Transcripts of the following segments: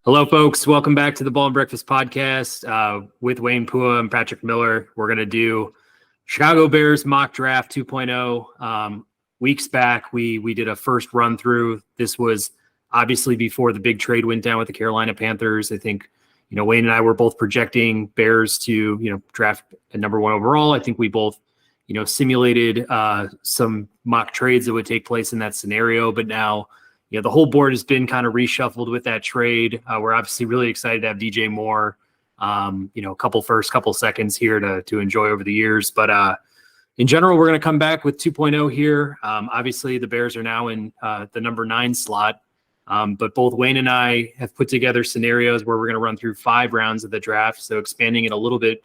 Hello, folks. Welcome back to the Ball and Breakfast podcast with Wayne Pua and Patrick Miller. We're going to do Chicago Bears mock draft 2.0. Weeks back, we did a first run through. This was obviously before the big trade went down with the Carolina Panthers. I think, Wayne and I were both projecting Bears to, draft at number 1 overall. I think we both, simulated some mock trades that would take place in that scenario. But now, the whole board has been kind of reshuffled with that trade. We're obviously really excited to have DJ Moore, couple seconds here to enjoy over the years. But in general, we're going to come back with 2.0 here. Obviously, the Bears are now in the number 9 slot. But both Wayne and I have put together scenarios where we're going to run through 5 rounds of the draft. So expanding it a little bit,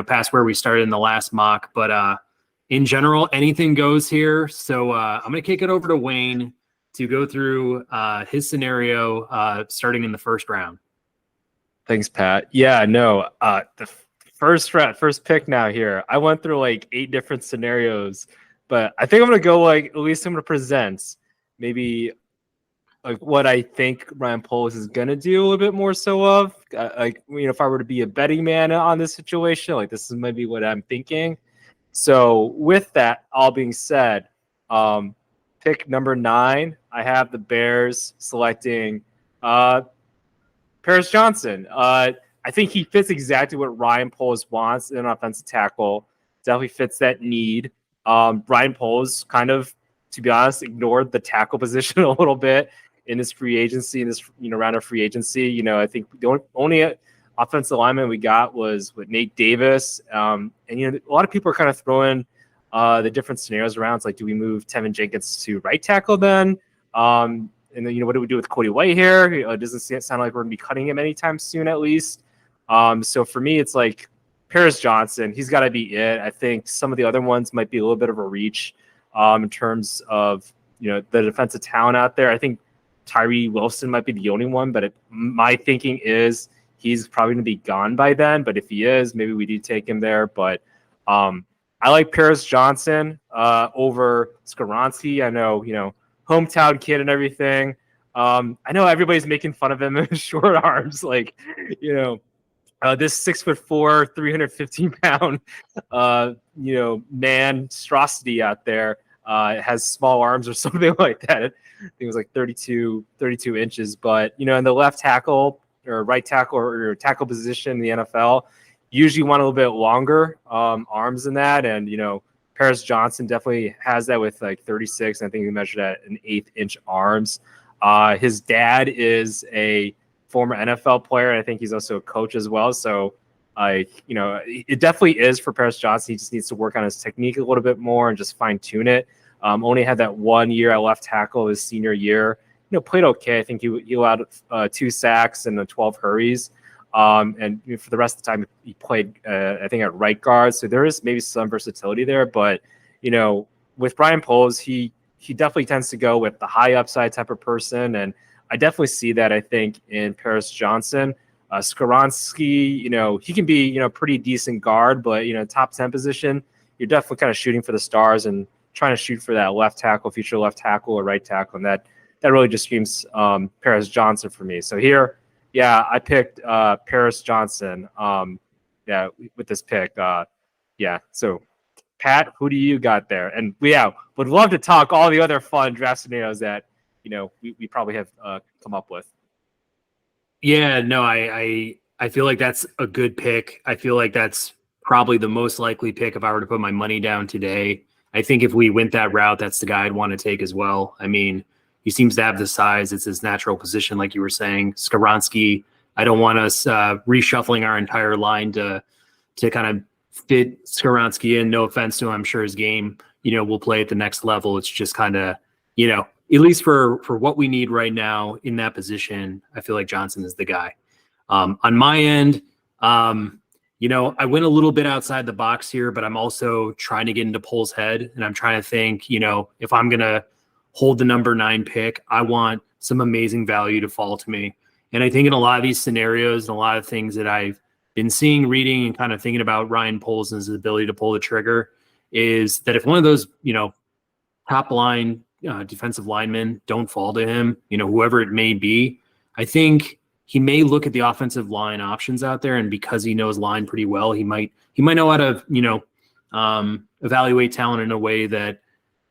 past where we started in the last mock. But in general, anything goes here. So I'm going to kick it over to Wayne to go through his scenario starting in the first round. Thanks, Pat. Yeah, no, the first pick now here. I went through like 8 different scenarios, but I think I'm going to go at least I'm going to present maybe like what I think Ryan Poles is going to do a little bit more so of. If I were to be a betting man on this situation, this is maybe what I'm thinking. So with that all being said, pick number 9, I have the Bears selecting Paris Johnson. I think he fits exactly what Ryan Poles wants in an offensive tackle. Definitely fits that need. Ryan Poles kind of, to be honest, ignored the tackle position a little bit in his free agency, in this round of free agency. I think the only offensive lineman we got was with Nate Davis. And a lot of people are kind of throwing the different scenarios around. It's like, do we move Tevin Jenkins to right tackle then? And then, what do we do with Cody White here? It doesn't sound like we're going to be cutting him anytime soon, at least. So for me, it's like Paris Johnson. He's got to be it. I think some of the other ones might be a little bit of a reach in terms of, the defensive talent out there. I think Tyree Wilson might be the only one, but my thinking is he's probably going to be gone by then. But if he is, maybe we do take him there. But I like Paris Johnson over Skoronski. I know, hometown kid and everything. I know everybody's making fun of him in short arms. This 6'4", 315-pound, monstrosity out there has small arms or something like that. I think it was like 32 inches. But, in the left tackle or right tackle or tackle position in the NFL, usually want a little bit longer arms than that. And, Paris Johnson definitely has that with like 36. I think he measured at an 1/8-inch arms. His dad is a former NFL player. And I think he's also a coach as well. So, it definitely is for Paris Johnson. He just needs to work on his technique a little bit more and just fine tune it. Only had that 1 year at left tackle his senior year. Played okay. I think he allowed 2 sacks and 12 hurries. And for the rest of the time, he played, I think, at right guard. So there is maybe some versatility there. But, with Ryan Poles, he definitely tends to go with the high upside type of person. And I definitely see that, I think, in Paris Johnson. Skoronski, he can be, pretty decent guard. But, top 10 position, you're definitely kind of shooting for the stars and trying to shoot for that left tackle, future left tackle or right tackle. And that really just screams Paris Johnson for me. So here, yeah, I picked Paris Johnson. With this pick. So, Pat, who do you got there? And would love to talk all the other fun draft scenarios that we probably have come up with. Yeah, no, I feel like that's a good pick. I feel like that's probably the most likely pick if I were to put my money down today. I think if we went that route, that's the guy I'd want to take as well. I mean, he seems to have the size. It's his natural position, like you were saying. Skoronski, I don't want us reshuffling our entire line to kind of fit Skoronski in. No offense to him. I'm sure his game, will play at the next level. It's just kind of, at least for what we need right now in that position, I feel like Johnson is the guy. On my end, I went a little bit outside the box here, but I'm also trying to get into Pole's head, and I'm trying to think, if I'm going to hold the number 9 pick, I want some amazing value to fall to me. And I think in a lot of these scenarios and a lot of things that I've been seeing, reading, and kind of thinking about Ryan Poles and his ability to pull the trigger is that if one of those, top line defensive linemen don't fall to him, whoever it may be, I think he may look at the offensive line options out there, and because he knows line pretty well, he might know how to, evaluate talent in a way that,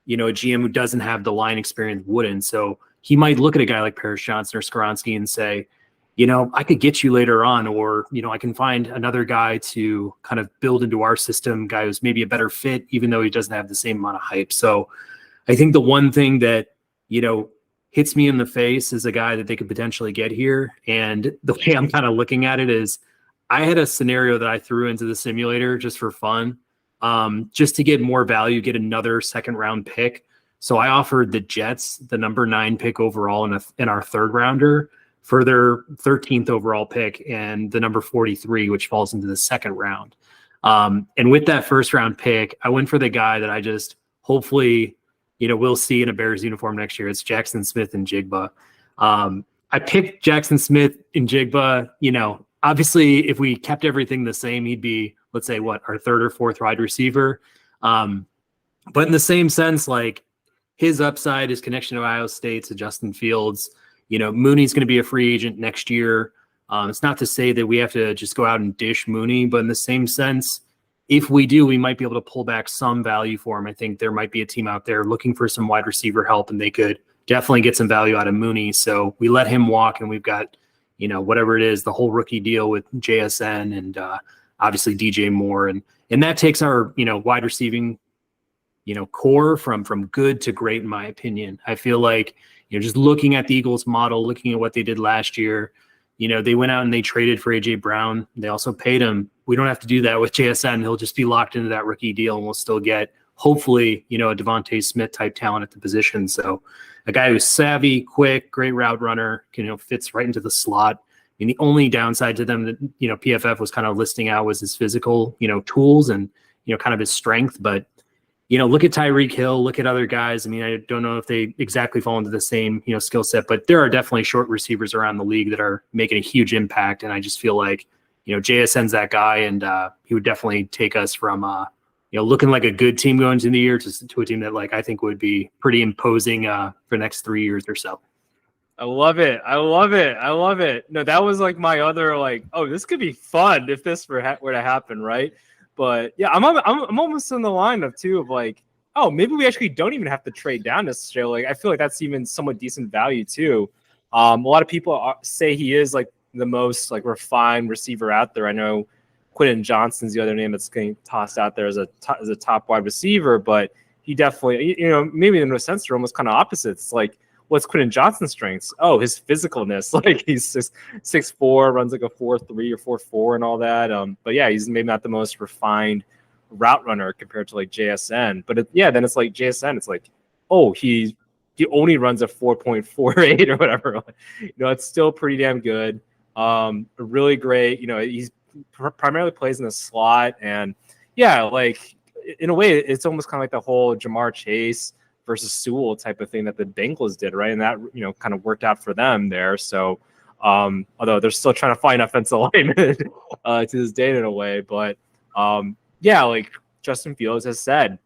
a GM who doesn't have the line experience wouldn't. So he might look at a guy like Paris Johnson or Skoronski and say, I could get you later on, or, I can find another guy to kind of build into our system, guy who's maybe a better fit, even though he doesn't have the same amount of hype. So I think the one thing that, hits me in the face is a guy that they could potentially get here. And the way I'm kind of looking at it is I had a scenario that I threw into the simulator just for fun, just to get more value, get another second round pick. So I offered the Jets the number 9 pick overall in our third rounder for their 13th overall pick and the number 43, which falls into the second round. And with that first round pick, I went for the guy that I just hopefully, we'll see in a Bears uniform next year. It's Jaxon Smith-Njigba. I picked Jaxon Smith-Njigba. Obviously if we kept everything the same, he'd be, let's say our third or fourth wide receiver. But in the same sense, like his upside, his connection to Ohio State, to Justin Fields, Mooney's going to be a free agent next year. It's not to say that we have to just go out and dish Mooney, but in the same sense, if we do, we might be able to pull back some value for him. I think there might be a team out there looking for some wide receiver help, and they could definitely get some value out of Mooney. So we let him walk, and we've got, whatever it is, the whole rookie deal with JSN and obviously DJ Moore. And that takes our, wide receiving, core from good to great, in my opinion. I feel like, just looking at the Eagles model, looking at what they did last year, they went out and they traded for A.J. Brown. They also paid him. We don't have to do that with JSN. He'll just be locked into that rookie deal, and we'll still get, hopefully, a Devontae Smith type talent at the position. So a guy who's savvy, quick, great route runner, fits right into the slot. I mean, the only downside to them that, PFF was kind of listing out was his physical, tools and, kind of his strength. But, look at Tyreek Hill, look at other guys. I mean, I don't know if they exactly fall into the same, skill set, but there are definitely short receivers around the league that are making a huge impact. And I just feel like, JSN's that guy, and he would definitely take us from, looking like a good team going into the year to a team that, like, I think would be pretty imposing for the next 3 years or so. I love it. No, that was like my other, like, oh, this could be fun if this were to happen, right? But yeah, I'm almost in the line of too of like, oh, maybe we actually don't even have to trade down necessarily. I feel like that's even somewhat decent value too. A lot of people say he is like the most like refined receiver out there. I know Quentin Johnston's the other name that's getting tossed out there as a top wide receiver, but he definitely, maybe in a sense they're almost kind of opposites. Like, what's Quentin Johnston's strengths? Oh, his physicalness. Like, he's just 6'4", runs like a 4.3 or 4.4 and all that. But yeah, he's maybe not the most refined route runner compared to like JSN. But then it's like JSN. It's like, oh, he only runs a 4.48 or whatever. It's still pretty damn good. Really great. He's primarily plays in the slot, and yeah, like in a way, it's almost kind of like the whole Jamar Chase versus Sewell type of thing that the Bengals did, right? And that, kind of worked out for them there. So, although they're still trying to find offensive linemen to this day in a way, but yeah, like Justin Fields has said,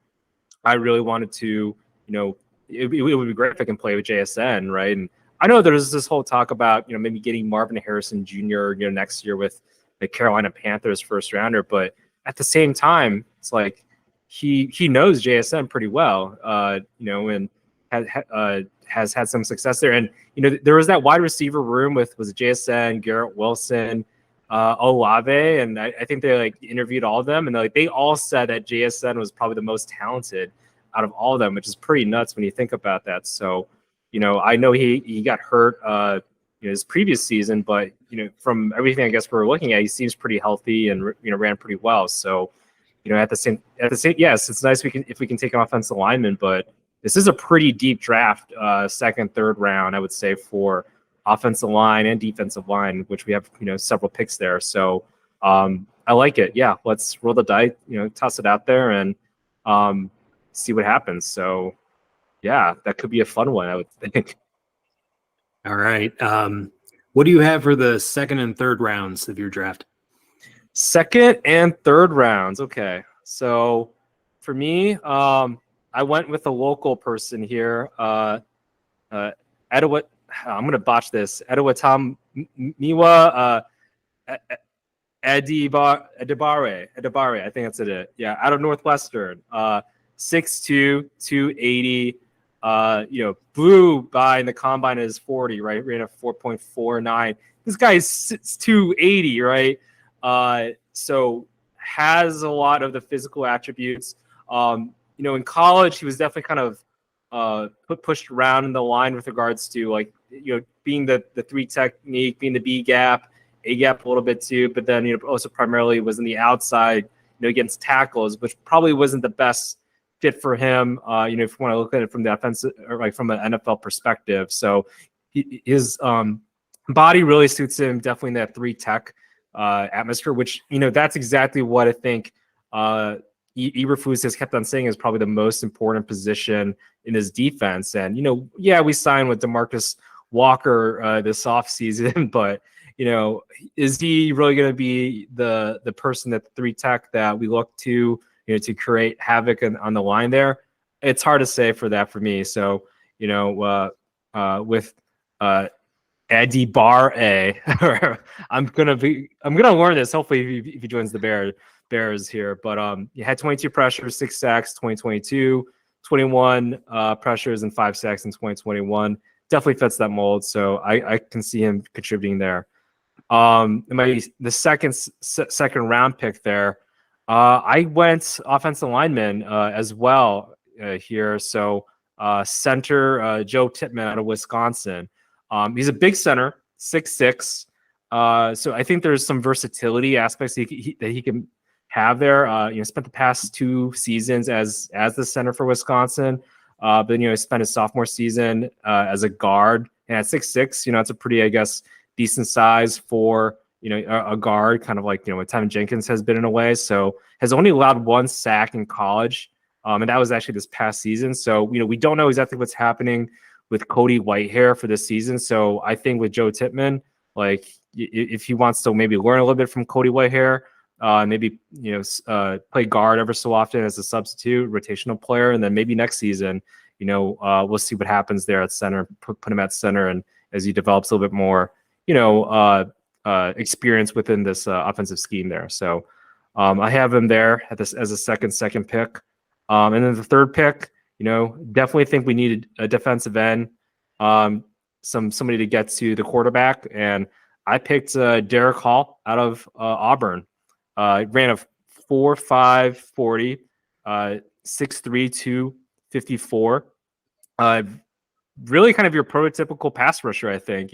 I really wanted to, it would be great if I can play with JSN, right? And I know there's this whole talk about, maybe getting Marvin Harrison Jr., next year with the Carolina Panthers first rounder, but at the same time, it's like, he knows JSN pretty well, and has had some success there. And, there was that wide receiver room with JSN, Garrett Wilson, Olave, and I think they like interviewed all of them, and they all said that JSN was probably the most talented out of all of them, which is pretty nuts when you think about that. So, I know he got hurt his previous season, but from everything I guess we're looking at, he seems pretty healthy and ran pretty well. So, at the same, yes, it's nice if we can take an offensive lineman, but this is a pretty deep draft, second, third round, I would say, for offensive line and defensive line, which we have several picks there. So I like it. Yeah, let's roll the dice, toss it out there and see what happens. So yeah, that could be a fun one, I would think. All right. What do you have for the second and third rounds of your draft? Second and third rounds. Okay. So for me, I went with a local person here. I'm going to botch this. Edewatam Miwa Adibare, I think that's it. Yeah, out of Northwestern. 6'2", 280. Blew by in the combine as 40, right? Ran a 4.49. This guy is 280, right? So has a lot of the physical attributes. In college, he was definitely kind of pushed around in the line with regards to being the three technique, being the B gap, A gap a little bit too, but then also primarily was in the outside, against tackles, which probably wasn't the best fit for him. If you want to look at it from the offensive or from an NFL perspective. So his body really suits him definitely in that three tech atmosphere, which that's exactly what I think Eberflus has kept on saying is probably the most important position in his defense. And we signed with DeMarcus Walker this offseason, but is he really going to be the person that the three tech that we look to to create havoc on the line there? It's hard to say for me. So with Eddie Bar A. I'm gonna learn this. Hopefully, if he joins the Bears here. But he had 22 pressures, 6 sacks, 2022, 21 pressures, and 5 sacks in 2021. Definitely fits that mold. So I can see him contributing there. The second round pick there. I went offensive lineman as well here. So center Joe Tippmann out of Wisconsin. He's a big center, 6'6". So I think there's some versatility aspects that he can have there. Spent the past 2 seasons as the center for Wisconsin. But then he spent his sophomore season as a guard, and at 6'6", it's a pretty, I guess, decent size for a guard, kind of like what Tevin Jenkins has been in a way. So has only allowed 1 sack in college, and that was actually this past season. So we don't know exactly what's happening with Cody Whitehair for this season. So I think with Joe Tippmann, if he wants to maybe learn a little bit from Cody Whitehair, maybe play guard ever so often as a substitute rotational player, and then maybe next season we'll see what happens there at center. Put him at center, and as he develops a little bit more experience within this offensive scheme there. So I have him there as a second pick, and then the third pick, definitely think we needed a defensive end, somebody to get to the quarterback, and I picked Derek Hall out of Auburn. Ran a 4.5 40, 6'3", 254. Really kind of your prototypical pass rusher, I think.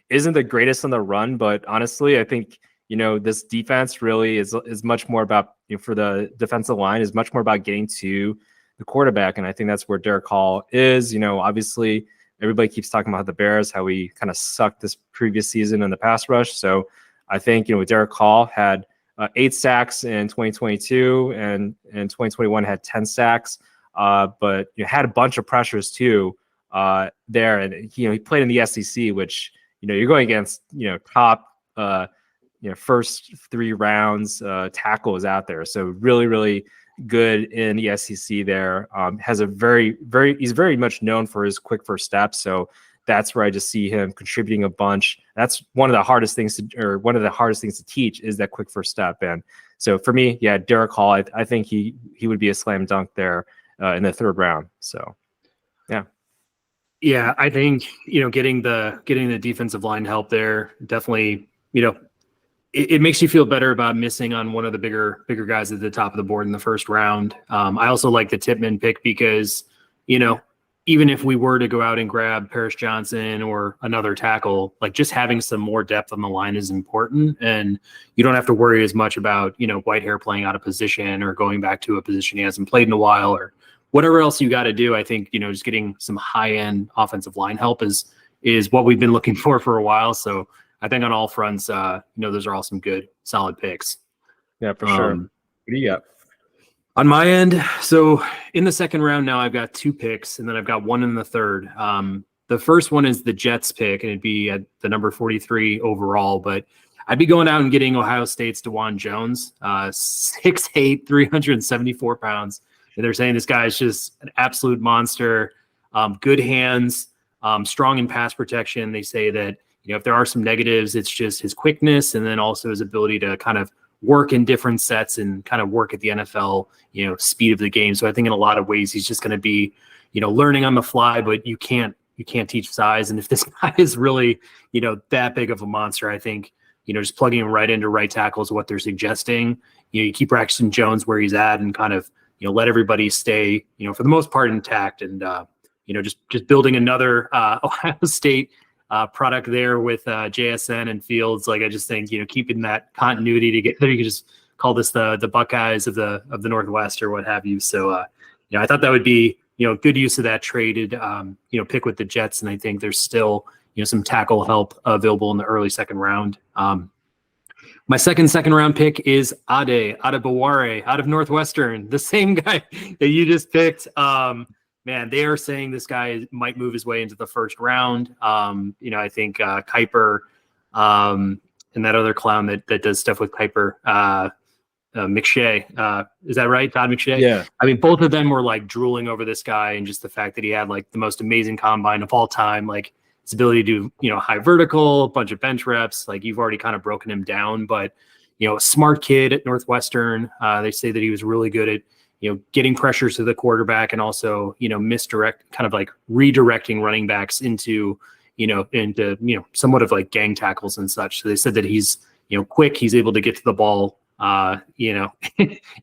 Isn't the greatest on the run, but honestly, I think this defense really is much more about, for the defensive line, is much more about getting to the quarterback, and I think that's where Derek Hall is. Obviously, everybody keeps talking about the Bears, how we kind of sucked this previous season in the pass rush. So I think with Derek Hall had 8 sacks in 2022, and in 2021 had 10 sacks, but had a bunch of pressures too there, and he played in the SEC, which you're going against top first 3 rounds tackles out there. So really good in the SEC there. Has a he's very much known for his quick first steps. So that's where I just see him contributing a bunch. That's one of the hardest things to teach, is that quick first step. And so for me, yeah, Derek Hall, I think he would be a slam dunk there in the 3rd round. So yeah, I think getting the defensive line help there definitely it makes you feel better about missing on one of the bigger guys at the top of the board in the 1st round. I also like the Tippmann pick because, even if we were to go out and grab Paris Johnson or another tackle, just having some more depth on the line is important. And you don't have to worry as much about, Whitehair playing out of position or going back to a position he hasn't played in a while, or whatever else you got to do. I think, just getting some high-end offensive line help is what we've been looking for a while. So I think on all fronts, those are all some good, solid picks. Yeah, for sure. What do you got? On my end, so in the 2nd round now, I've got 2 picks, and then I've got 1 in the 3rd. The first one is the Jets pick, and it'd be at the number 43 overall. But I'd be going out and getting Ohio State's DeJuan Jones, 6'8", 374 pounds. And they're saying this guy is just an absolute monster, good hands, strong in pass protection. They say that if there are some negatives, it's just his quickness and then also his ability to kind of work in different sets and kind of work at the NFL, speed of the game. So I think in a lot of ways he's just going to be, learning on the fly, but you can't teach size. And if this guy is really, that big of a monster, I think, just plugging him right into right tackle is what they're suggesting. You keep Braxton Jones where he's at and kind of, let everybody stay, for the most part intact and, just building another Ohio State product there with JSN and Fields. Like I just think, keeping that continuity together, you could just call this the Buckeyes of the Northwest or what have you. So, I thought that would be, good use of that traded, pick with the Jets. And I think there's still, some tackle help available in the early second round. My second round pick is Ade Adebaware out of Northwestern, the same guy that you just picked. Man, they are saying this guy might move his way into the first round. I think Kuiper and that other clown that does stuff with Kuiper, McShay. Is that right? Todd McShay? Yeah. I mean, both of them were like drooling over this guy and just the fact that he had like the most amazing combine of all time. Like his ability to do, high vertical, a bunch of bench reps. Like you've already kind of broken him down, but, a smart kid at Northwestern. They say that he was really good at, getting pressures to the quarterback and also, kind of like redirecting running backs into somewhat of like gang tackles and such. So they said that he's, quick. He's able to get to the ball, in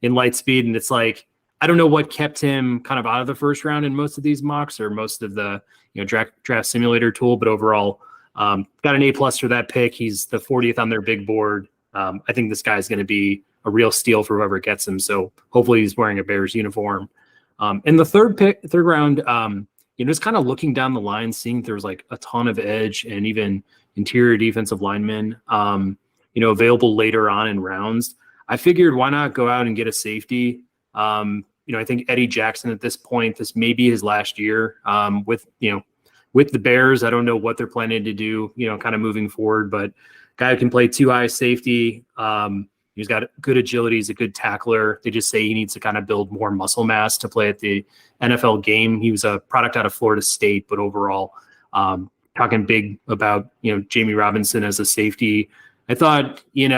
light speed. And it's like, I don't know what kept him kind of out of the first round in most of these mocks or most of the, draft simulator tool, but overall got an A+ for that pick. He's the 40th on their big board. I think this guy's going to be a real steal for whoever gets him. So hopefully he's wearing a Bears uniform. In the third round, just kind of looking down the line, seeing there was like a ton of edge and even interior defensive linemen, available later on in rounds. I figured why not go out and get a safety? I think Eddie Jackson at this point, this may be his last year with the Bears. I don't know what they're planning to do, kind of moving forward, but guy who can play 2 high safety. He's got good agility. He's a good tackler. They just say he needs to kind of build more muscle mass to play at the NFL game. He was a product out of Florida State, but overall, talking big about, Jamie Robinson as a safety. I thought, in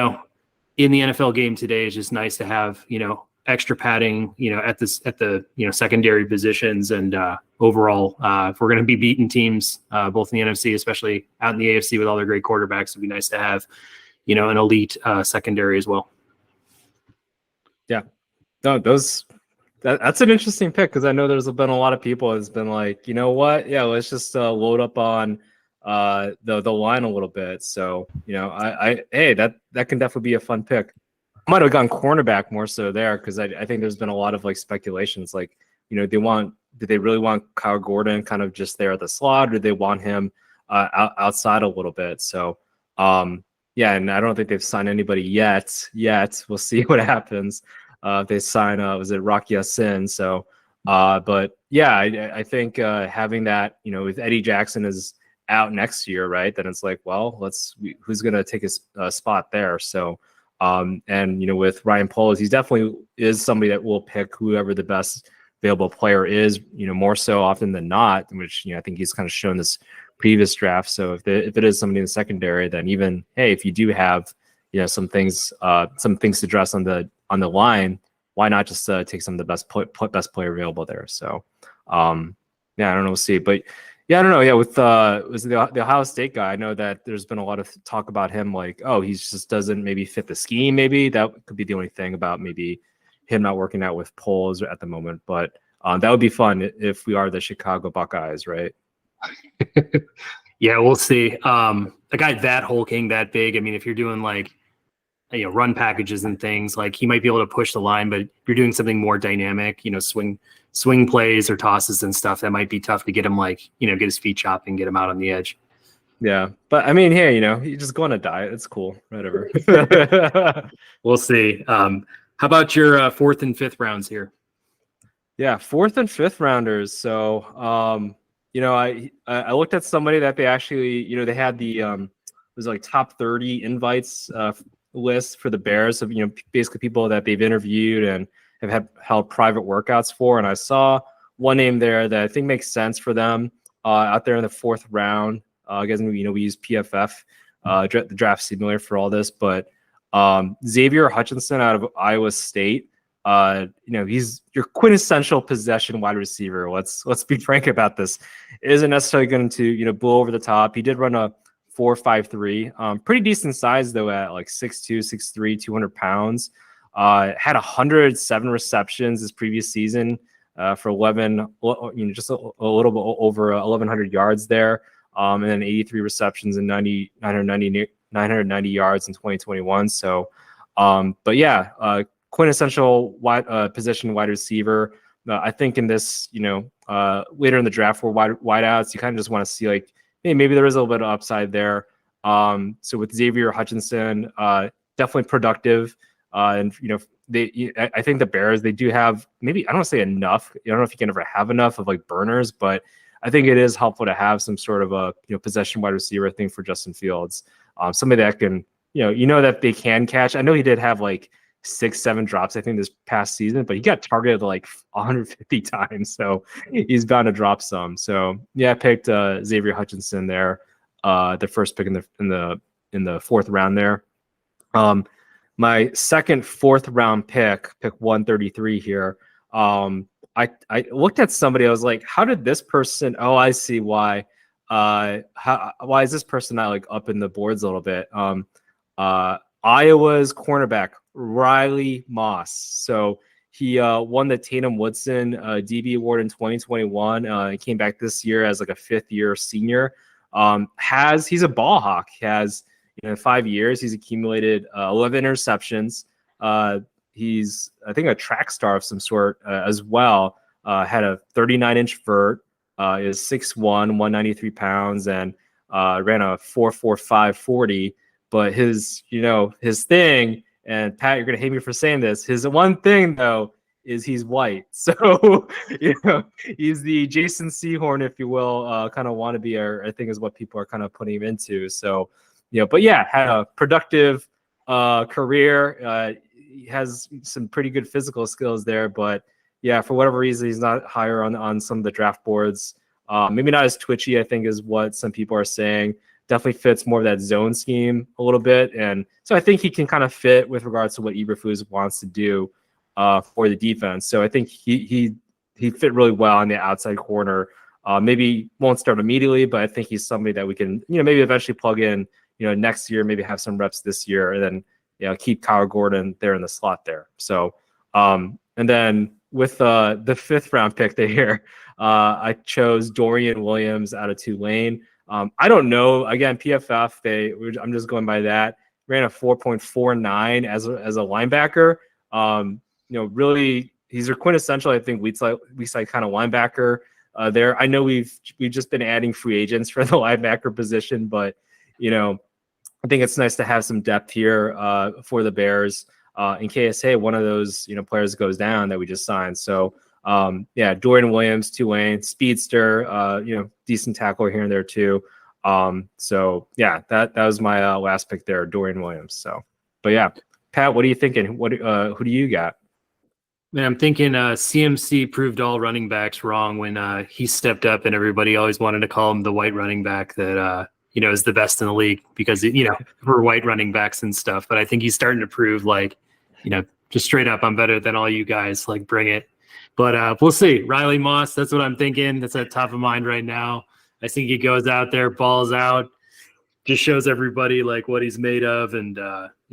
the NFL game today, it's just nice to have, extra padding, at the secondary positions. And overall, if we're going to be beating teams, both in the NFC, especially out in the AFC with all their great quarterbacks, it'd be nice to have, an elite secondary as well. Yeah, no, that's an interesting pick because I know there's been a lot of people that's been like, you know what? Yeah, let's just load up on the line a little bit. So, hey, that can definitely be a fun pick. I might have gone cornerback more so there because I think there's been a lot of like speculations like, did they really want Kyle Gordon kind of just there at the slot or did they want him outside a little bit? So, yeah, and I don't think they've signed anybody yet. We'll see what happens. If they sign, was it Rocky Ya-Sin? So, but yeah, I think having that, if Eddie Jackson is out next year, right, then it's like, well, who's going to take his spot there? So, and with Ryan Poles, he definitely is somebody that will pick whoever the best available player is, more so often than not, which, I think he's kind of shown this previous draft. So if it is somebody in the secondary, then even, hey, if you do have, some things to address on the line, why not just take some of the best player available there? So, yeah, I don't know. We'll see, but yeah, I don't know. Yeah. With was the Ohio State guy, I know that there's been a lot of talk about him, like, oh, he just doesn't maybe fit the scheme. Maybe that could be the only thing about maybe him not working out with Poles at the moment, but that would be fun if we are the Chicago Buckeyes, right? Yeah, we'll see. A guy that hulking, that big. I mean, if you're doing like, run packages and things, like he might be able to push the line, but if you're doing something more dynamic, swing plays or tosses and stuff, that might be tough to get him like, get his feet chopped and get him out on the edge. Yeah. But I mean, hey, you just go on a diet. It's cool. Whatever. We'll see. How about your 4th and 5th rounds here? Yeah. 4th and 5th rounders. So, I looked at somebody that they actually, they had the, it was like top 30 invites list for the Bears of, basically people that they've interviewed and have held private workouts for. And I saw one name there that I think makes sense for them out there in the 4th round. You guys know, we use PFF, the draft simulator for all this, but Xavier Hutchinson out of Iowa State, he's your quintessential possession wide receiver. Let's be frank about this. Isn't necessarily going to, blow over the top. He did run a 4.53, pretty decent size though at like 6'2", 6'3", 200 pounds. Had 107 receptions this previous season for 11, just a little bit over 1,100 yards there, and then 83 receptions and 990 yards in 2021. So, but yeah, quintessential position wide receiver. I think in this, later in the draft for wideouts, you kind of just want to see like, hey, maybe there is a little bit of upside there. So with Xavier Hutchinson, definitely productive. And I think the Bears, they do have, maybe I don't want to say enough. I don't know if you can ever have enough of like burners, but I think it is helpful to have some sort of a possession wide receiver thing for Justin Fields. Somebody that can, that they can catch. I know he did have like 6-7 drops, I think, this past season, but he got targeted like 150 times, so he's bound to drop some. So yeah, I picked Xavier Hutchinson there, the first pick in the fourth round there. My second fourth round pick 133 here. I looked at somebody. I was like, how did this person? Oh, I see why. Why is this person not like up in the boards a little bit? Iowa's cornerback Riley Moss. So he won the Tatum Woodson DB award in 2021. He came back this year as like a fifth-year senior. He's a ball hawk. He has, in 5 years, he's accumulated 11 interceptions. He's, I think, a track star of some sort as well. Had a 39-inch vert. Is 6'1", 193 pounds, and ran a 4.45 40. But his thing, and Pat, you're gonna hate me for saying this, his one thing though is he's white. So he's the Jason Sehorn, if you will, kind of wannabe, or I think is what people are kind of putting him into. So but yeah, had a productive career. He has some pretty good physical skills there, but yeah, for whatever reason, he's not higher on some of the draft boards. Maybe not as twitchy, I think, is what some people are saying. Definitely fits more of that zone scheme a little bit. And so I think he can kind of fit with regards to what Eberflus wants to do for the defense. So I think he fit really well on the outside corner. Maybe won't start immediately, but I think he's somebody that we can, maybe eventually plug in, next year, maybe have some reps this year, and then, keep Kyle Gordon there in the slot there. So, and then with the fifth round pick there, I chose Dorian Williams out of Tulane. I don't know. Again, PFF, I'm just going by that. Ran a 4.49 as a linebacker. Really, he's a quintessential, I think, weak side kind of linebacker there. I know we've just been adding free agents for the linebacker position, but I think it's nice to have some depth here for the Bears in case, hey, one of those players goes down that we just signed. So yeah, Dorian Williams, Tulane, speedster, decent tackler here and there too. So yeah, that was my last pick there, Dorian Williams. So, but yeah, Pat, what are you thinking? Who do you got? Man, I'm thinking CMC proved all running backs wrong when he stepped up, and everybody always wanted to call him the white running back that is the best in the league because for white running backs and stuff. But I think he's starting to prove just straight up, I'm better than all you guys. Like, bring it. But we'll see. Riley Moss, that's what I'm thinking. That's at top of mind right now. I think he goes out there, balls out, just shows everybody like what he's made of, and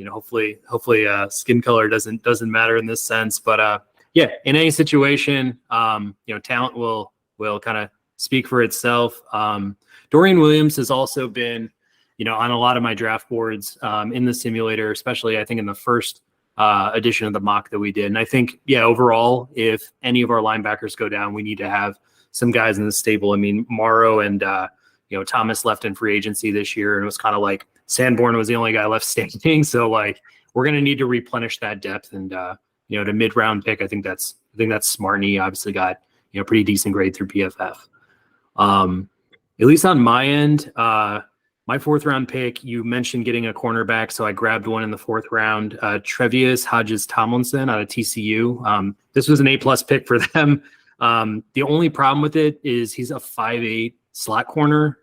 hopefully skin color doesn't matter in this sense. But yeah, in any situation, talent will kind of speak for itself. Dorian Williams has also been, on a lot of my draft boards in the simulator, especially I think in the first edition of the mock that we did. And I think, overall, if any of our linebackers go down, we need to have some guys in the stable. I mean, Morrow and, Thomas left in free agency this year, and it was kind of like Sanborn was the only guy left standing. So we're going to need to replenish that depth, and, to mid-round pick, I think that's smart. And he obviously got, pretty decent grade through PFF. At least on my end, my fourth round pick, you mentioned getting a cornerback, so I grabbed one in the fourth round, Trevius Hodges-Tomlinson out of TCU. This was an A+ pick for them. The only problem with it is he's a 5'8" slot corner.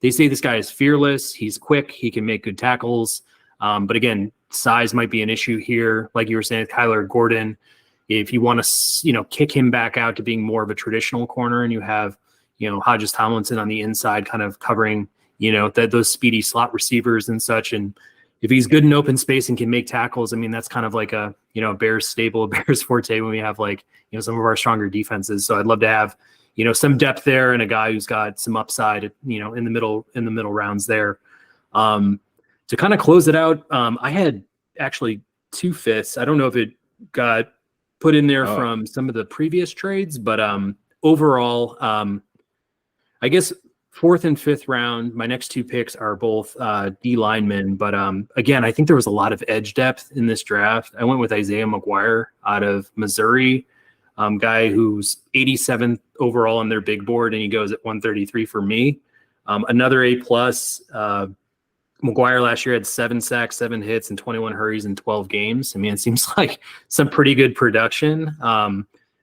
they say this guy is fearless. He's quick. He can make good tackles. But again, size might be an issue here. Like you were saying, Kyler Gordon, if you want to, kick him back out to being more of a traditional corner, and you have, Hodges Tomlinson on the inside kind of covering, those speedy slot receivers and such. And if he's good in open space and can make tackles, I mean, that's kind of like a, Bears staple, a Bears forte when we have like, some of our stronger defenses. So I'd love to have, some depth there and a guy who's got some upside, in the middle rounds there. To kind of close it out, I had actually 2 fifths. I don't know if it got put in there from some of the previous trades, but overall, I guess 4th and 5th round, my next 2 picks are both D linemen. But again, I think there was a lot of edge depth in this draft. I went with Isaiah McGuire out of Missouri, guy who's 87th overall on their big board, and he goes at 133 for me. Another A+. McGuire last year had 7 sacks, 7 hits, and 21 hurries in 12 games. I mean, it seems like some pretty good production.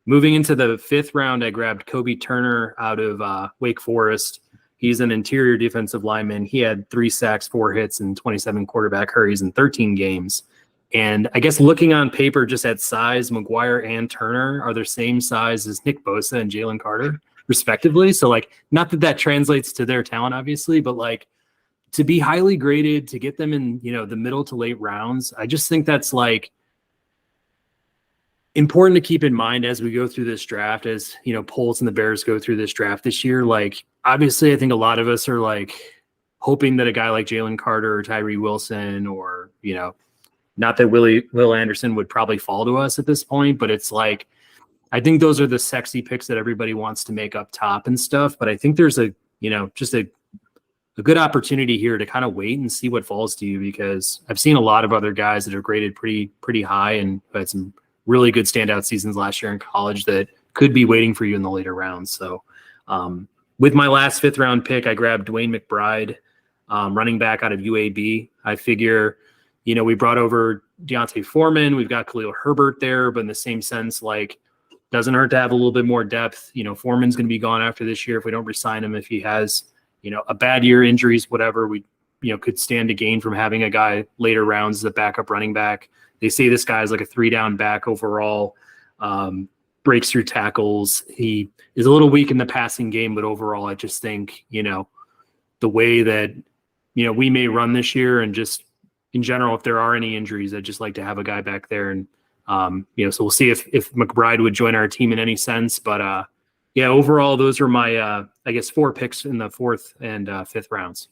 Moving into the 5th round, I grabbed Kobe Turner out of Wake Forest. He's an interior defensive lineman. He had 3 sacks, 4 hits, and 27 quarterback hurries in 13 games. And I guess looking on paper, just at size, McGuire and Turner are the same size as Nick Bosa and Jalen Carter, respectively. So, like, not that translates to their talent, obviously, but like, to be highly graded, to get them in, the middle to late rounds, I just think that's like important to keep in mind as we go through this draft, as, Poles and the Bears go through this draft this year. Like, obviously, I think a lot of us are like hoping that a guy like Jalen Carter or Tyree Wilson or, not that Will Anderson would probably fall to us at this point, but it's like, I think those are the sexy picks that everybody wants to make up top and stuff. But I think there's a, just a good opportunity here to kind of wait and see what falls to you, because I've seen a lot of other guys that are graded pretty high and had some really good standout seasons last year in college that could be waiting for you in the later rounds. So with my last 5th round pick, I grabbed Dwayne McBride, running back out of UAB. I figure, we brought over Deontay Foreman. We've got Khalil Herbert there, but in the same sense, like, doesn't hurt to have a little bit more depth. Foreman's going to be gone after this year if we don't re-sign him. If he has, a bad year, injuries, whatever, we, could stand to gain from having a guy later rounds as a backup running back. They say this guy is like a 3-down back overall, breaks through tackles. He is a little weak in the passing game, but overall, I just think, the way that, we may run this year, and just in general, if there are any injuries, I'd just like to have a guy back there. And, so we'll see if McBride would join our team in any sense, but, yeah, overall, those are my, I guess, 4 picks in the 4th and 5th rounds.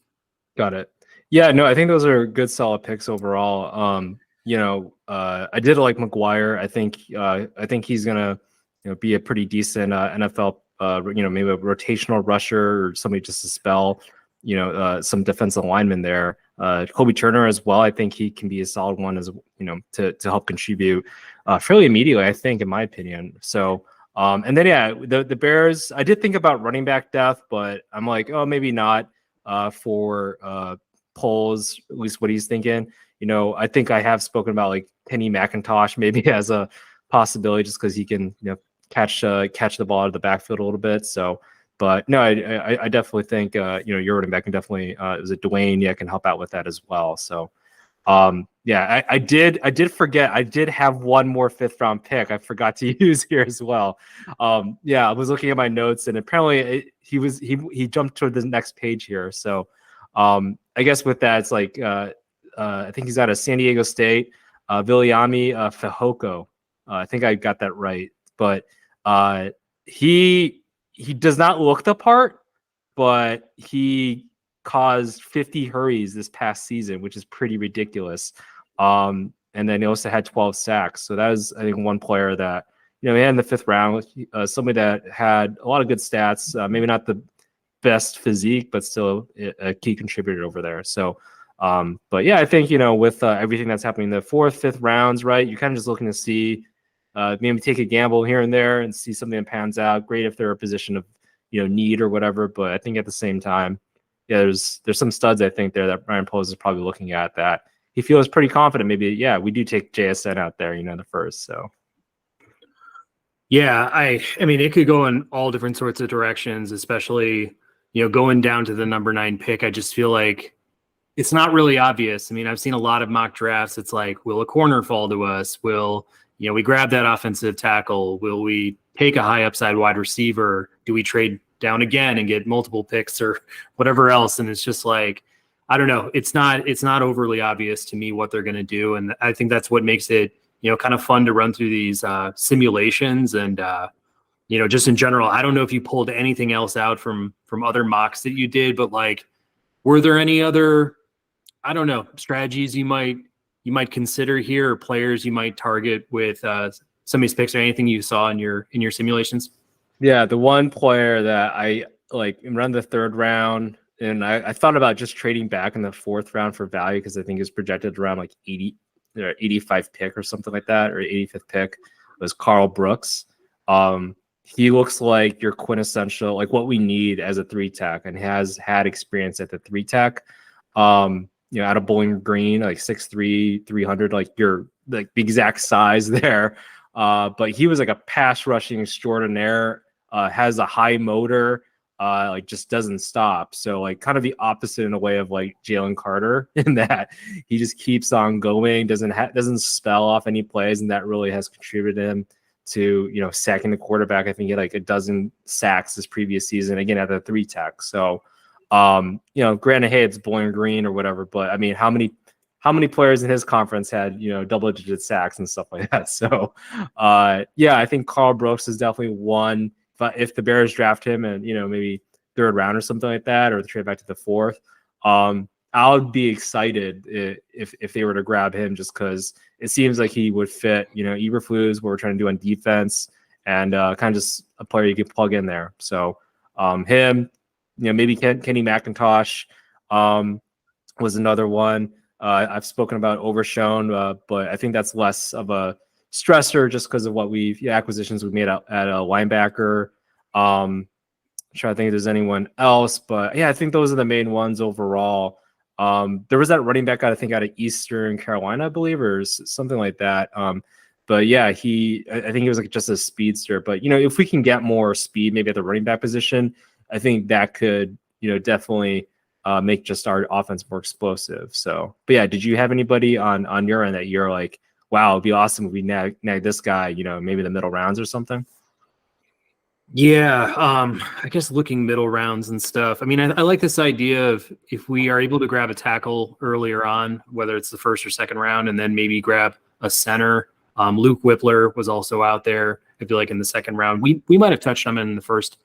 Got it. Yeah, no, I think those are good, solid picks overall. I did like McGuire. I think he's gonna, be a pretty decent NFL, maybe a rotational rusher or somebody just to spell, some defensive linemen there. Kobe Turner as well. I think he can be a solid one as to help contribute fairly immediately, I think, in my opinion. So. And then, yeah, the Bears, I did think about running back depth, but I'm like, oh, maybe not for Poles, at least what he's thinking. I think I have spoken about like Kenny McIntosh maybe as a possibility, just because he can, catch the ball out of the backfield a little bit. So, but no, I definitely think, your running back can definitely, is it Dwayne? Yeah, can help out with that as well. So, yeah, I did forget. I did have one more 5th round pick I forgot to use here as well. Yeah, I was looking at my notes, and apparently he jumped to the next page here. So, I guess with that, it's like I think he's out of San Diego State, Viliami Fehoko. I think I got that right, but he does not look the part, but he caused 50 hurries this past season, which is pretty ridiculous. And then he also had 12 sacks. So that was, I think, one player that, he had in the 5th round, somebody that had a lot of good stats, maybe not the best physique, but still a key contributor over there. So, but yeah, I think, with everything that's happening in the 4th, 5th rounds, right, you're kind of just looking to see, maybe take a gamble here and there and see something that pans out. Great if they're a position of, need or whatever. But I think at the same time, yeah, there's some studs I think there that Ryan Poles is probably looking at that he feels pretty confident. Maybe, yeah, we do take JSN out there, the first. So, yeah, I mean, it could go in all different sorts of directions, especially going down to the number 9 pick, I just feel like it's not really obvious. I mean, I've seen a lot of mock drafts. It's like, will a corner fall to us? Will, we grab that offensive tackle? Will we take a high upside wide receiver? Do we trade down again and get multiple picks or whatever else? And it's just like, I don't know. It's not overly obvious to me what they're going to do. And I think that's what makes it, kind of fun to run through these simulations. And, just in general, I don't know if you pulled anything else out from other mocks that you did, but like, were there any other, I don't know, strategies you might consider here, or players you might target with some of these picks, or anything you saw in your simulations? Yeah, the one player that I like around the 3rd round, and I thought about just trading back in the 4th round for value because I think it's projected around like 80 or 85 pick or something like that, or 85th pick, was Carl Brooks. He looks like your quintessential, like what we need as a 3 tech, and has had experience at the 3 tech. Out of Bowling Green, like 6'3", 300, like you're like the exact size there. But he was like a pass rushing extraordinaire, has a high motor, like just doesn't stop. So like kind of the opposite in a way of like Jalen Carter, in that he just keeps on going, doesn't spell off any plays, and that really has contributed him to sacking the quarterback. I think he had like a dozen sacks this previous season, again at the 3 tech. So granted, hey, it's Bowling Green or whatever, but I mean, how many players in his conference had double-digit sacks and stuff like that? So I think Carl Brooks is definitely one. But if the Bears draft him and maybe 3rd round or something like that, or trade back to the 4th, I would be excited if they were to grab him, just because it seems like he would fit, Eberflus, what we're trying to do on defense, and kind of just a player you could plug in there. So him, maybe Kenny McIntosh was another one. I've spoken about Overshown, but I think that's less of a stressor just because of what acquisitions we've made at a linebacker. I'm trying to think if there's anyone else, but yeah, I think those are the main ones overall. There was that running back, I think, out of Eastern Carolina, I believe, or something like that. But yeah, I think he was like just a speedster. But if we can get more speed, maybe at the running back position, I think that could definitely make just our offense more explosive. So, but yeah, did you have anybody on your end that you're like, wow, it'd be awesome if we nag this guy, maybe the middle rounds or something? Yeah, I guess looking middle rounds and stuff. I mean, I like this idea of if we are able to grab a tackle earlier on, whether it's the 1st or 2nd round, and then maybe grab a center. Luke Whippler was also out there. I feel like in the 2nd round, we might have touched on him in the first,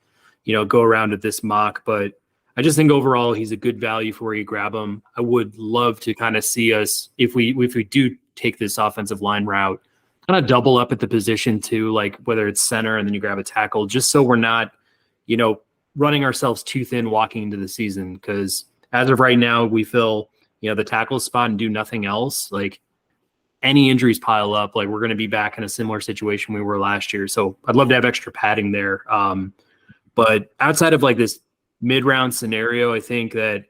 go around at this mock, but I just think overall he's a good value for where you grab him. I would love to kind of see us, if we do take this offensive line route, kind of double up at the position too, like whether it's center and then you grab a tackle, just so we're not, running ourselves too thin walking into the season. Because as of right now, we fill, the tackle spot and do nothing else. Like any injuries pile up, like we're going to be back in a similar situation we were last year. So I'd love to have extra padding there. But outside of like this mid-round scenario, I think that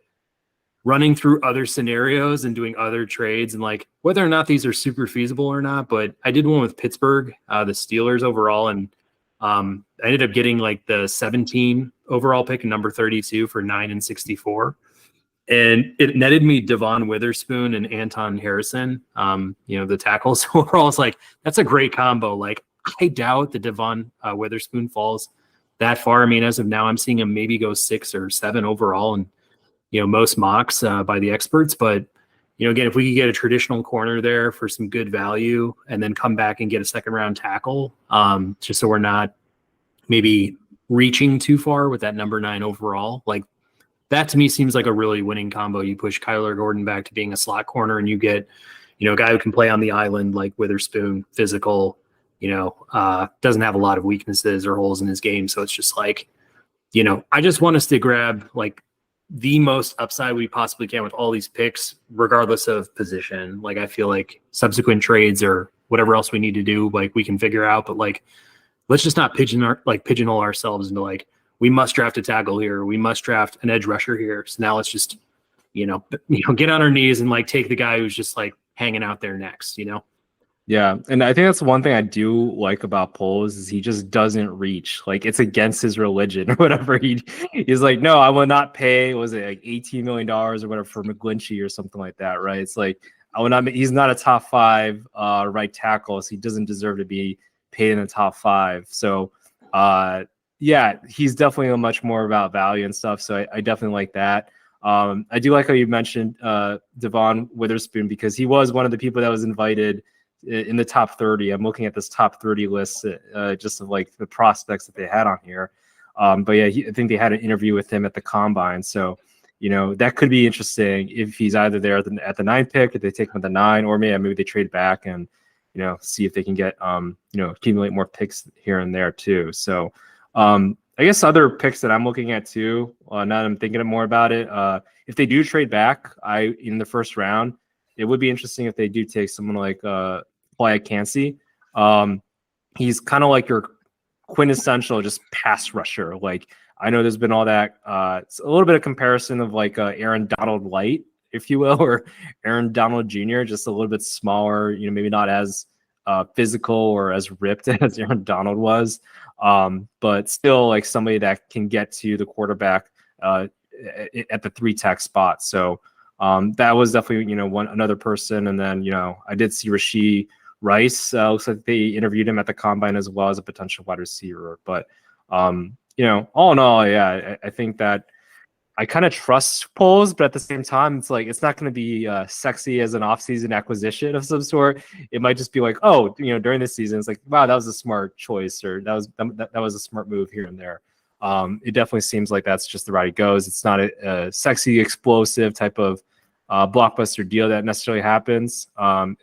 running through other scenarios and doing other trades, and like whether or not these are super feasible or not, but I did one with Pittsburgh, the Steelers overall, and I ended up getting like the 17 overall pick and number 32 for 9 and 64. And it netted me Devon Witherspoon and Anton Harrison, the tackles. So overall, it's like, that's a great combo. Like, I doubt that Devon Witherspoon falls that far. I mean, as of now, I'm seeing him maybe go 6 or 7 overall, and most mocks by the experts. But again, if we could get a traditional corner there for some good value, and then come back and get a 2nd round tackle, just so we're not maybe reaching too far with that number 9 overall, like that to me seems like a really winning combo. You push Kyler Gordon back to being a slot corner, and you get a guy who can play on the island like Witherspoon, physical, doesn't have a lot of weaknesses or holes in his game. So it's just like, I just want us to grab like the most upside we possibly can with all these picks, regardless of position. Like, I feel like subsequent trades or whatever else we need to do, like we can figure out, but like, let's just not pigeonhole ourselves into like, we must draft a tackle here, we must draft an edge rusher here. So now let's just, get on our knees and like take the guy who's just like hanging out there next, Yeah, and I think that's one thing I do like about Poles is he just doesn't reach. Like it's against his religion or whatever. He's like, no, I will not pay. Was it like $18 million or whatever for McGlinchey or something like that, right? It's like I will not. He's not a top five right tackle, so he doesn't deserve to be paid in the top five. So, yeah, he's definitely a much more about value and stuff. So I definitely like that. I do like how you mentioned Devon Witherspoon because he was one of the people that was invited in the top 30. I'm looking at this top 30 list just of like the prospects that they had on here. But yeah, I think they had an interview with him at the combine. So, that could be interesting if he's either there at the 9th pick, if they take him at the 9, or maybe they trade back and, see if they can get, accumulate more picks here and there too. So I guess other picks that I'm looking at too, now that I'm thinking more about it, if they do trade back, in the first round, it would be interesting if they do take someone like Playa Cansey. He's kind of like your quintessential just pass rusher. Like I know there's been all that. It's a little bit of comparison of like Aaron Donald Light, if you will, or Aaron Donald Jr., just a little bit smaller. Maybe not as physical or as ripped as Aaron Donald was, but still like somebody that can get to the quarterback at the 3 tech spot. So. That was definitely, another person. And then, I did see Rashee Rice. Looks like they interviewed him at the combine as well as a potential wide receiver. But, all in all, yeah, I think that I kind of trust Poles, but at the same time, it's like, it's not going to be sexy as an offseason acquisition of some sort. It might just be like, oh, during this season, it's like, wow, that was a smart choice, or that was a smart move here and there. It definitely seems like that's just the route it goes. It's not a sexy, explosive type of blockbuster deal that necessarily happens.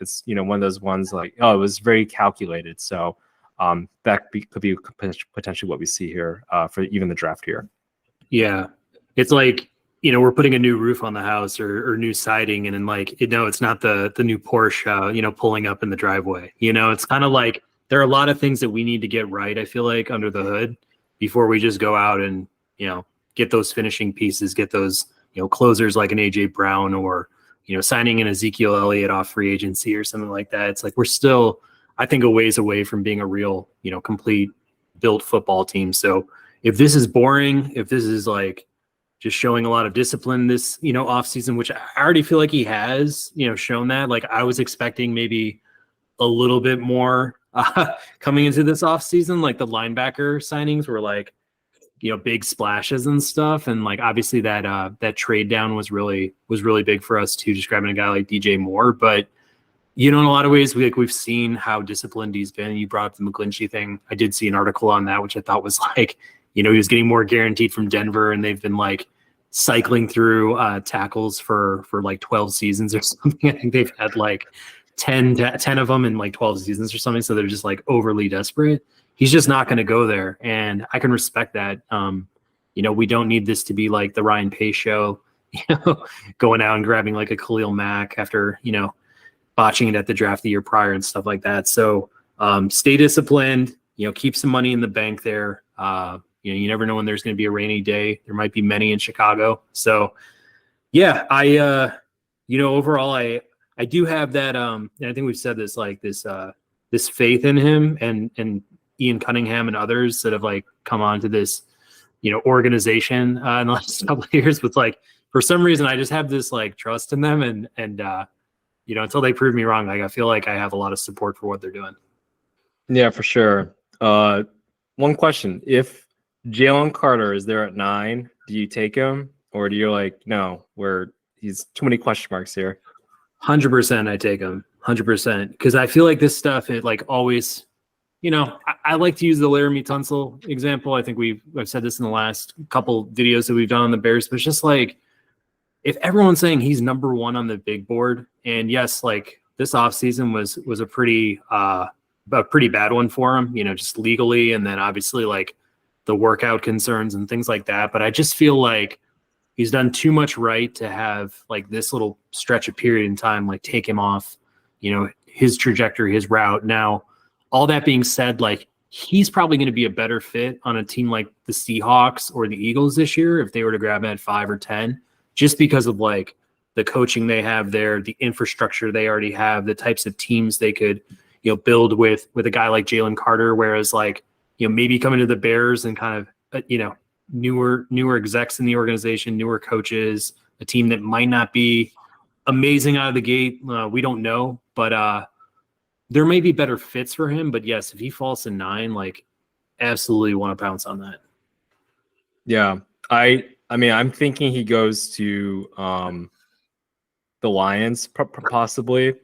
It's one of those ones like, oh, it was very calculated. So that could be potentially what we see here for even the draft here. Yeah, it's like we're putting a new roof on the house or new siding, and then like it's not the new Porsche pulling up in the driveway. It's kind of like there are a lot of things that we need to get right. I feel like under the hood before we just go out and get those finishing pieces, get those closers like an AJ Brown or signing an Ezekiel Elliott off free agency or something like that. It's like we're still, I think, a ways away from being a real complete built football team. So if this is boring, if this is like just showing a lot of discipline this off season, which I already feel like he has shown that, like I was expecting maybe a little bit more coming into this off season. Like the linebacker signings were like big splashes and stuff, and like obviously that trade down was really big for us too, just grabbing a guy like DJ Moore. But in a lot of ways we've seen how disciplined he's been. You brought up the McGlinchey thing. I did see an article on that, which I thought was like he was getting more guaranteed from Denver, and they've been like cycling through tackles for like 12 seasons or something. I think they've had like 10 of them in like 12 seasons or something, so they're just like overly desperate. He's just not going to go there, and I can respect that. We don't need this to be like the Ryan Pace show, going out and grabbing like a Khalil Mack after botching it at the draft the year prior and stuff like that. So stay disciplined. Keep some money in the bank there. You never know when there's going to be a rainy day. There might be many in Chicago. So yeah, I overall I do have that. And I think we've said this like this faith in him and Ian Cunningham and others that have like come onto this, organization in the last couple of years with like, for some reason, I just have this like trust in them and until they prove me wrong, like I feel like I have a lot of support for what they're doing. Yeah, for sure. One question: if Jalen Carter is there at 9, do you take him, or do you like no? He's too many question marks here. 100%, I take him 100% because I feel like this stuff it like always. I like to use the Laramie Tunsil example. I think I've said this in the last couple videos that we've done on the Bears, but it's just like if everyone's saying he's number 1 on the big board, and yes, like this offseason was a pretty bad one for him, just legally, and then obviously like the workout concerns and things like that. But I just feel like he's done too much right to have like this little stretch of period in time, like take him off, his trajectory, his route. Now, all that being said, like he's probably going to be a better fit on a team like the Seahawks or the Eagles this year if they were to grab him at 5 or 10, just because of like the coaching they have there, the infrastructure they already have, the types of teams they could, build with a guy like Jalen Carter, whereas like, maybe coming to the Bears and kind of, newer execs in the organization, newer coaches, a team that might not be amazing out of the gate. We don't know, but there may be better fits for him. But yes, if he falls to 9, like absolutely want to pounce on that. Yeah. I mean, I'm thinking he goes to the Lions possibly.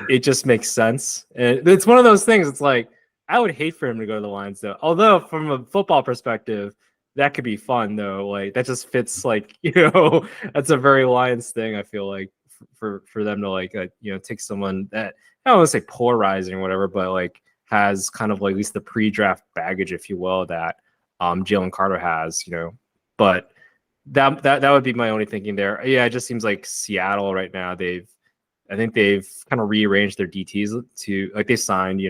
It just makes sense. And it's one of those things. It's like, I would hate for him to go to the Lions though. Although from a football perspective, that could be fun though. Like that just fits like, that's a very Lions thing. I feel like for them to like, take someone that I don't want to say polarizing or whatever, but like has kind of like at least the pre-draft baggage, if you will, that Jalen Carter has, but that would be my only thinking there. Yeah. It just seems like Seattle right now, I think they've kind of rearranged their DTs to like they signed,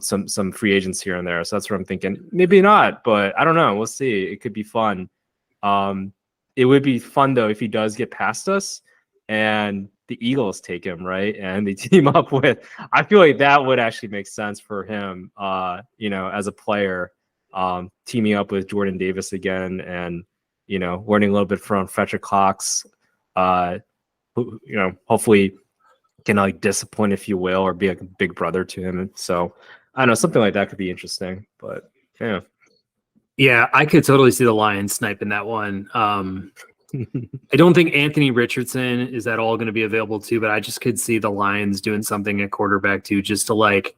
some free agents here and there. So that's what I'm thinking. Maybe not, but I don't know. We'll see. It could be fun. It would be fun though if he does get past us and the Eagles take him, right? And they team up with. I feel like that would actually make sense for him. As a player, teaming up with Jordan Davis again, and learning a little bit from Fletcher Cox. Who, hopefully can like discipline, if you will, or be like a big brother to him. And so I don't know, something like that could be interesting. But yeah. Yeah, I could totally see the Lions sniping that one. I don't think Anthony Richardson is at all going to be available too, but I just could see the Lions doing something at quarterback too, just to like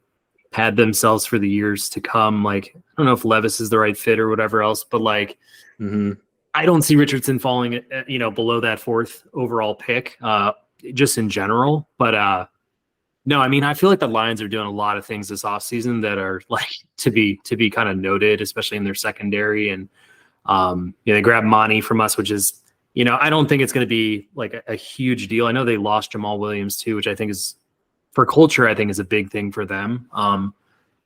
pad themselves for the years to come. Like, I don't know if Levis is the right fit or whatever else, but like, I don't see Richardson falling, below that 4th overall pick, just in general. But no, I mean, I feel like the Lions are doing a lot of things this offseason that are like to be kind of noted, especially in their secondary. And they grabbed Monty from us, which is, I don't think it's going to be like a huge deal. I know they lost Jamal Williams too, which I think is for culture, I think is a big thing for them.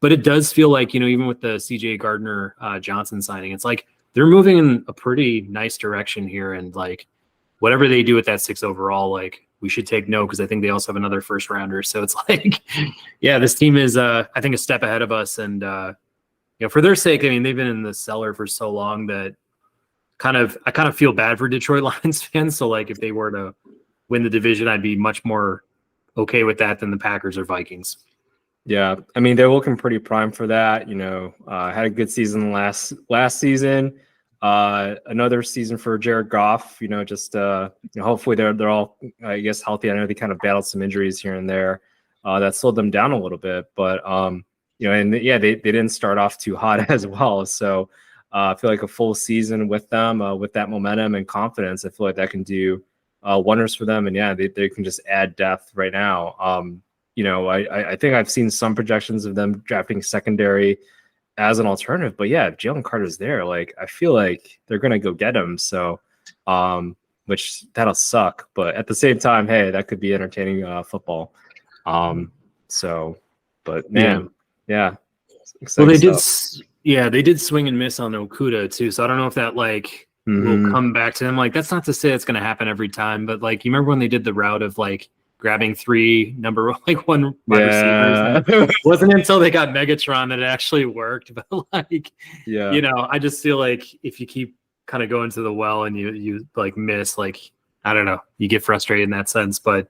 But it does feel like, even with the CJ Gardner Johnson signing, it's like they're moving in a pretty nice direction here. And like whatever they do with that 6 overall, like we should take note, because I think they also have another first rounder. So it's like, yeah, this team is, I think, a step ahead of us. And, for their sake, I mean, they've been in the cellar for so long that I kind of feel bad for Detroit Lions fans. So like if they were to win the division, I'd be much more okay with that than the Packers or Vikings. Yeah, I mean, they're looking pretty prime for that. Had a good season last season. Another season for Jared Goff. Hopefully they're all, I guess, healthy. I know they kind of battled some injuries here and there that slowed them down a little bit. But they didn't start off too hot as well. So I feel like a full season with them, with that momentum and confidence, I feel like that can do wonders for them. And yeah, they can just add depth right now. I think I've seen some projections of them drafting secondary as an alternative, but yeah, if Jalen Carter's there, like I feel like they're gonna go get him. So, which that'll suck, but at the same time, hey, that could be entertaining football. But man, yeah. Well, they did swing and miss on Okuda too. So I don't know if that like will come back to them. Like that's not to say it's gonna happen every time, but like you remember when they did the route of like grabbing 3 number like 1 wide receivers. It wasn't until they got Megatron that it actually worked. But like, I just feel like if you keep kind of going to the well and you like miss, like, I don't know, you get frustrated in that sense. But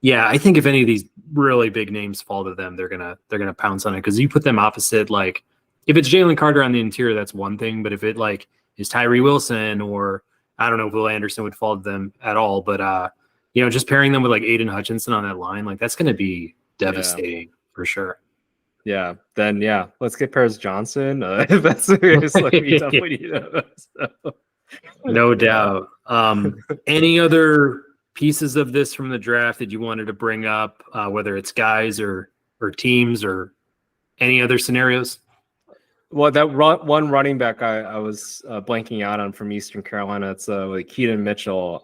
yeah, I think if any of these really big names fall to them, they're gonna pounce on it, because you put them opposite. Like if it's Jalen Carter on the interior, that's one thing. But if it like is Tyree Wilson, or I don't know if Will Anderson would fall to them at all, but just pairing them with like Aiden Hutchinson on that line, like that's going to be devastating for sure. Yeah. Then let's get Paris Johnson. If that's the case, like we definitely need that. No doubt. Any other pieces of this from the draft that you wanted to bring up, whether it's guys or teams or any other scenarios? Well, that one running back I was blanking out on from Eastern Carolina, it's like Keaton Mitchell.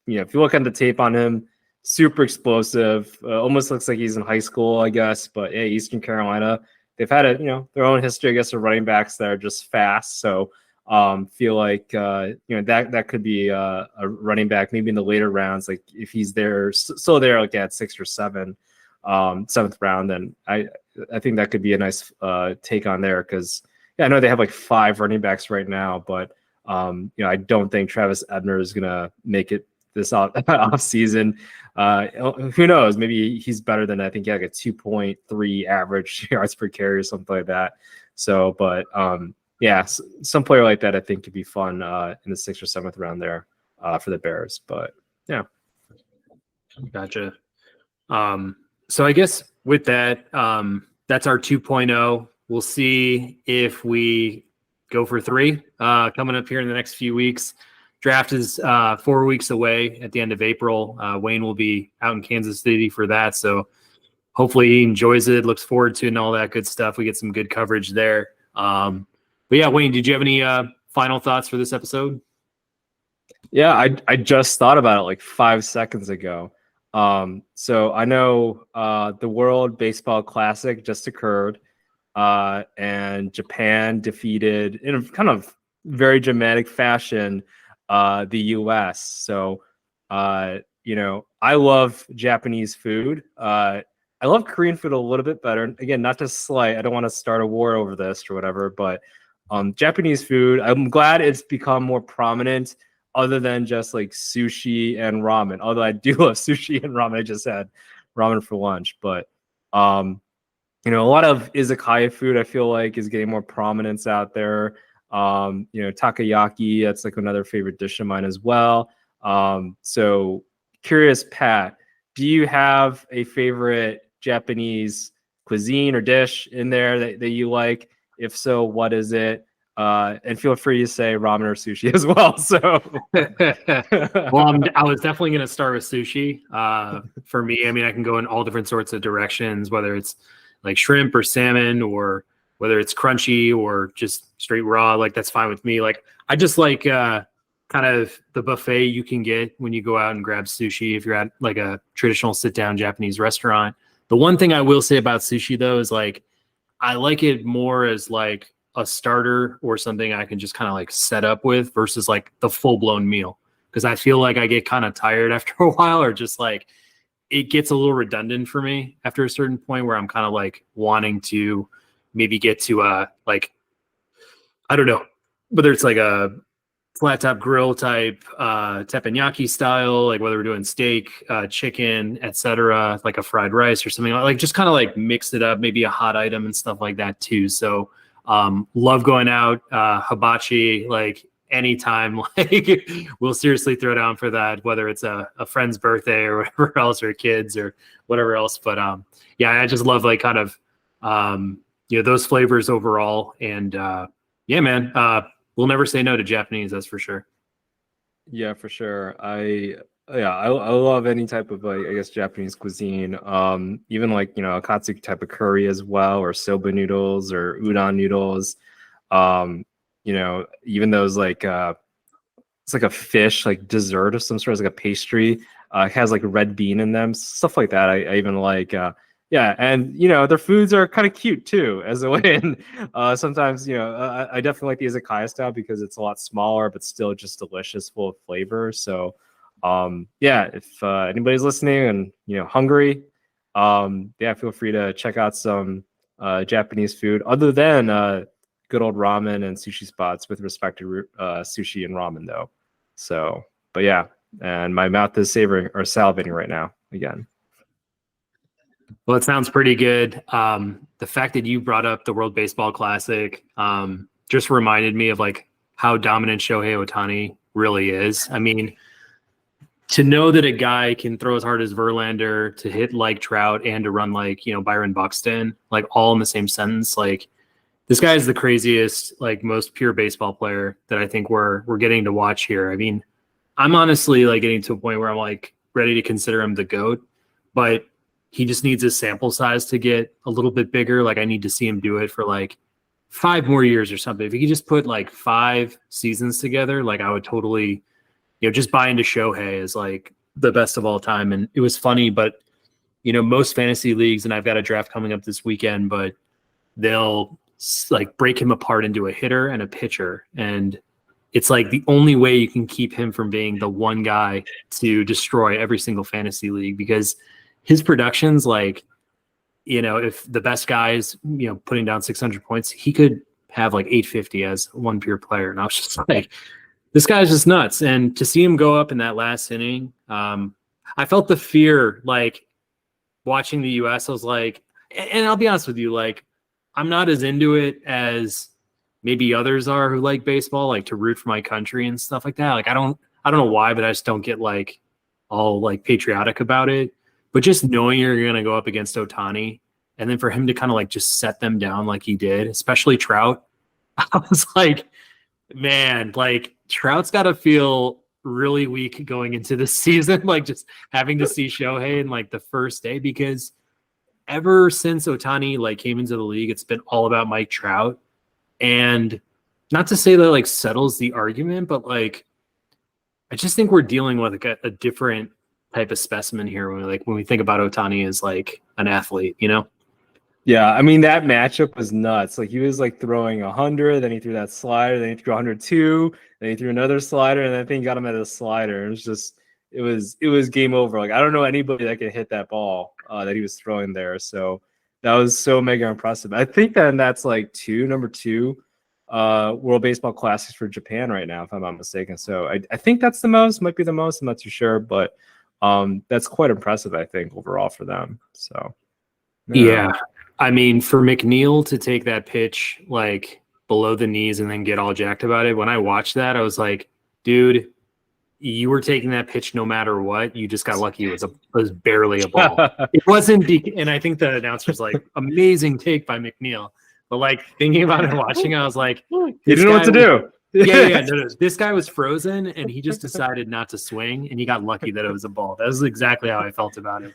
If you look at the tape on him, super explosive. Almost looks like he's in high school, I guess. But yeah, Eastern Carolina, they've had their own history, I guess, of running backs that are just fast. So feel like that could be a running back maybe in the later rounds, like if he's there still there like at 6 or 7. seventh round, then I think that could be a nice take on there, because I know they have like 5 running backs right now, but I don't think Travis Ebner is gonna make it this off season. Who knows? Maybe he's better than, I think, like a 2.3 average yards per carry or something like that. So, but some player like that I think could be fun in the 6th or 7th round there for the Bears. But yeah, gotcha. So I guess with that, that's our 2.0. We'll see if we go for 3 coming up here in the next few weeks. Draft is 4 weeks away at the end of April. Wayne will be out in Kansas City for that. So hopefully he enjoys it, looks forward to it, and all that good stuff. We get some good coverage there. But yeah, Wayne, did you have any final thoughts for this episode? Yeah, I just thought about it like 5 seconds ago. So I know the World Baseball Classic just occurred, and Japan defeated, in a kind of very dramatic fashion, the US. So, I love Japanese food. I love Korean food a little bit better. Again, not to slight, I don't want to start a war over this or whatever, but Japanese food, I'm glad it's become more prominent other than just like sushi and ramen. Although I do love sushi and ramen. I just had ramen for lunch, but a lot of izakaya food I feel like is getting more prominence out there. Takoyaki, that's like another favorite dish of mine as well. So curious, Pat, do you have a favorite Japanese cuisine or dish in there that you like? If so, what is it? And feel free to say ramen or sushi as well. So, well, I was definitely going to start with sushi. For me, I mean, I can go in all different sorts of directions, whether it's like shrimp or salmon, or whether it's crunchy or just straight raw. Like, that's fine with me. Like, I just like kind of the buffet you can get when you go out and grab sushi if you're at like a traditional sit-down Japanese restaurant. The one thing I will say about sushi, though, is like I like it more as like a starter or something I can just kind of like set up with versus like the full-blown meal, because I feel like I get kind of tired after a while, or just like it gets a little redundant for me after a certain point where I'm kind of like wanting to maybe get to like, I don't know, whether it's like a flat top grill type teppanyaki style, like whether we're doing steak, chicken, etc., like a fried rice or something, like just kind of like mix it up, maybe a hot item and stuff like that too. So love going out, hibachi, like anytime, like we'll seriously throw down for that, whether it's a friend's birthday or whatever else, or kids or whatever else. But yeah, I just love like kind of those flavors overall. And yeah, man, we'll never say no to Japanese, that's for sure. Yeah, for sure. I love any type of, like, I guess, Japanese cuisine. Even like, a katsu type of curry as well, or soba noodles or udon noodles. Even those like it's like a fish like dessert of some sort, it's like a pastry. It has like red bean in them, stuff like that. I even like yeah, and their foods are kind of cute too as a way. And sometimes I definitely like the izakaya style because it's a lot smaller but still just delicious, full of flavor. So yeah, if anybody's listening and hungry, yeah, feel free to check out some Japanese food other than good old ramen and sushi spots with respect to sushi and ramen though. So, but yeah, and my mouth is salivating right now again. Well, it sounds pretty good. The fact that you brought up the World Baseball Classic just reminded me of like how dominant Shohei Ohtani really is. I mean, to know that a guy can throw as hard as Verlander, to hit like Trout, and to run like Byron Buxton, like all in the same sentence, like this guy is the craziest, like most pure baseball player that I think we're getting to watch here. I mean, I'm honestly like getting to a point where I'm like ready to consider him the GOAT, but he just needs his sample size to get a little bit bigger. Like I need to see him do it for like 5 more years or something. If he could just put like 5 seasons together, like I would totally, just buy into Shohei as like the best of all time. And it was funny, but most fantasy leagues, and I've got a draft coming up this weekend, but they'll like break him apart into a hitter and a pitcher. And it's like the only way you can keep him from being the one guy to destroy every single fantasy league, because his production's like if the best guy is, putting down 600 points, he could have like 850 as one pure player. And I was just like, this guy's just nuts. And to see him go up in that last inning, I felt the fear, like watching the US. I was like, and I'll be honest with you, like, I'm not as into it as maybe others are who like baseball, like to root for my country and stuff like that. Like, I don't know why, but I just don't get like all like patriotic about it. But just knowing you're going to go up against Ohtani, and then for him to kind of like just set them down like he did, especially Trout, I was like, man, like Trout's got to feel really weak going into this season, like just having to see Shohei in like the first day, because ever since Ohtani like came into the league, it's been all about Mike Trout. And not to say that like settles the argument, but like I just think we're dealing with like a different type of specimen here when we think about Ohtani as like an athlete, Yeah, I mean that matchup was nuts. Like he was like throwing 100, then he threw that slider, then he threw 102, then he threw another slider, and I think he got him at a slider. It was just it was game over. Like I don't know anybody that could hit that ball that he was throwing there. So that was so mega impressive. I think that's like number two World Baseball Classics for Japan right now, if I'm not mistaken. So I think that's the most, might be the most. I'm not too sure, but that's quite impressive, I think, overall for them. So yeah. I mean, for McNeil to take that pitch like below the knees and then get all jacked about it, when I watched that, I was like, dude, you were taking that pitch no matter what. You just got lucky. It was barely a ball. It wasn't, and I think the announcer's like, amazing take by McNeil. But like thinking about it and watching, I was like, he didn't know what to do. Yeah. No. This guy was frozen, and he just decided not to swing, and he got lucky that it was a ball. That was exactly how I felt about it.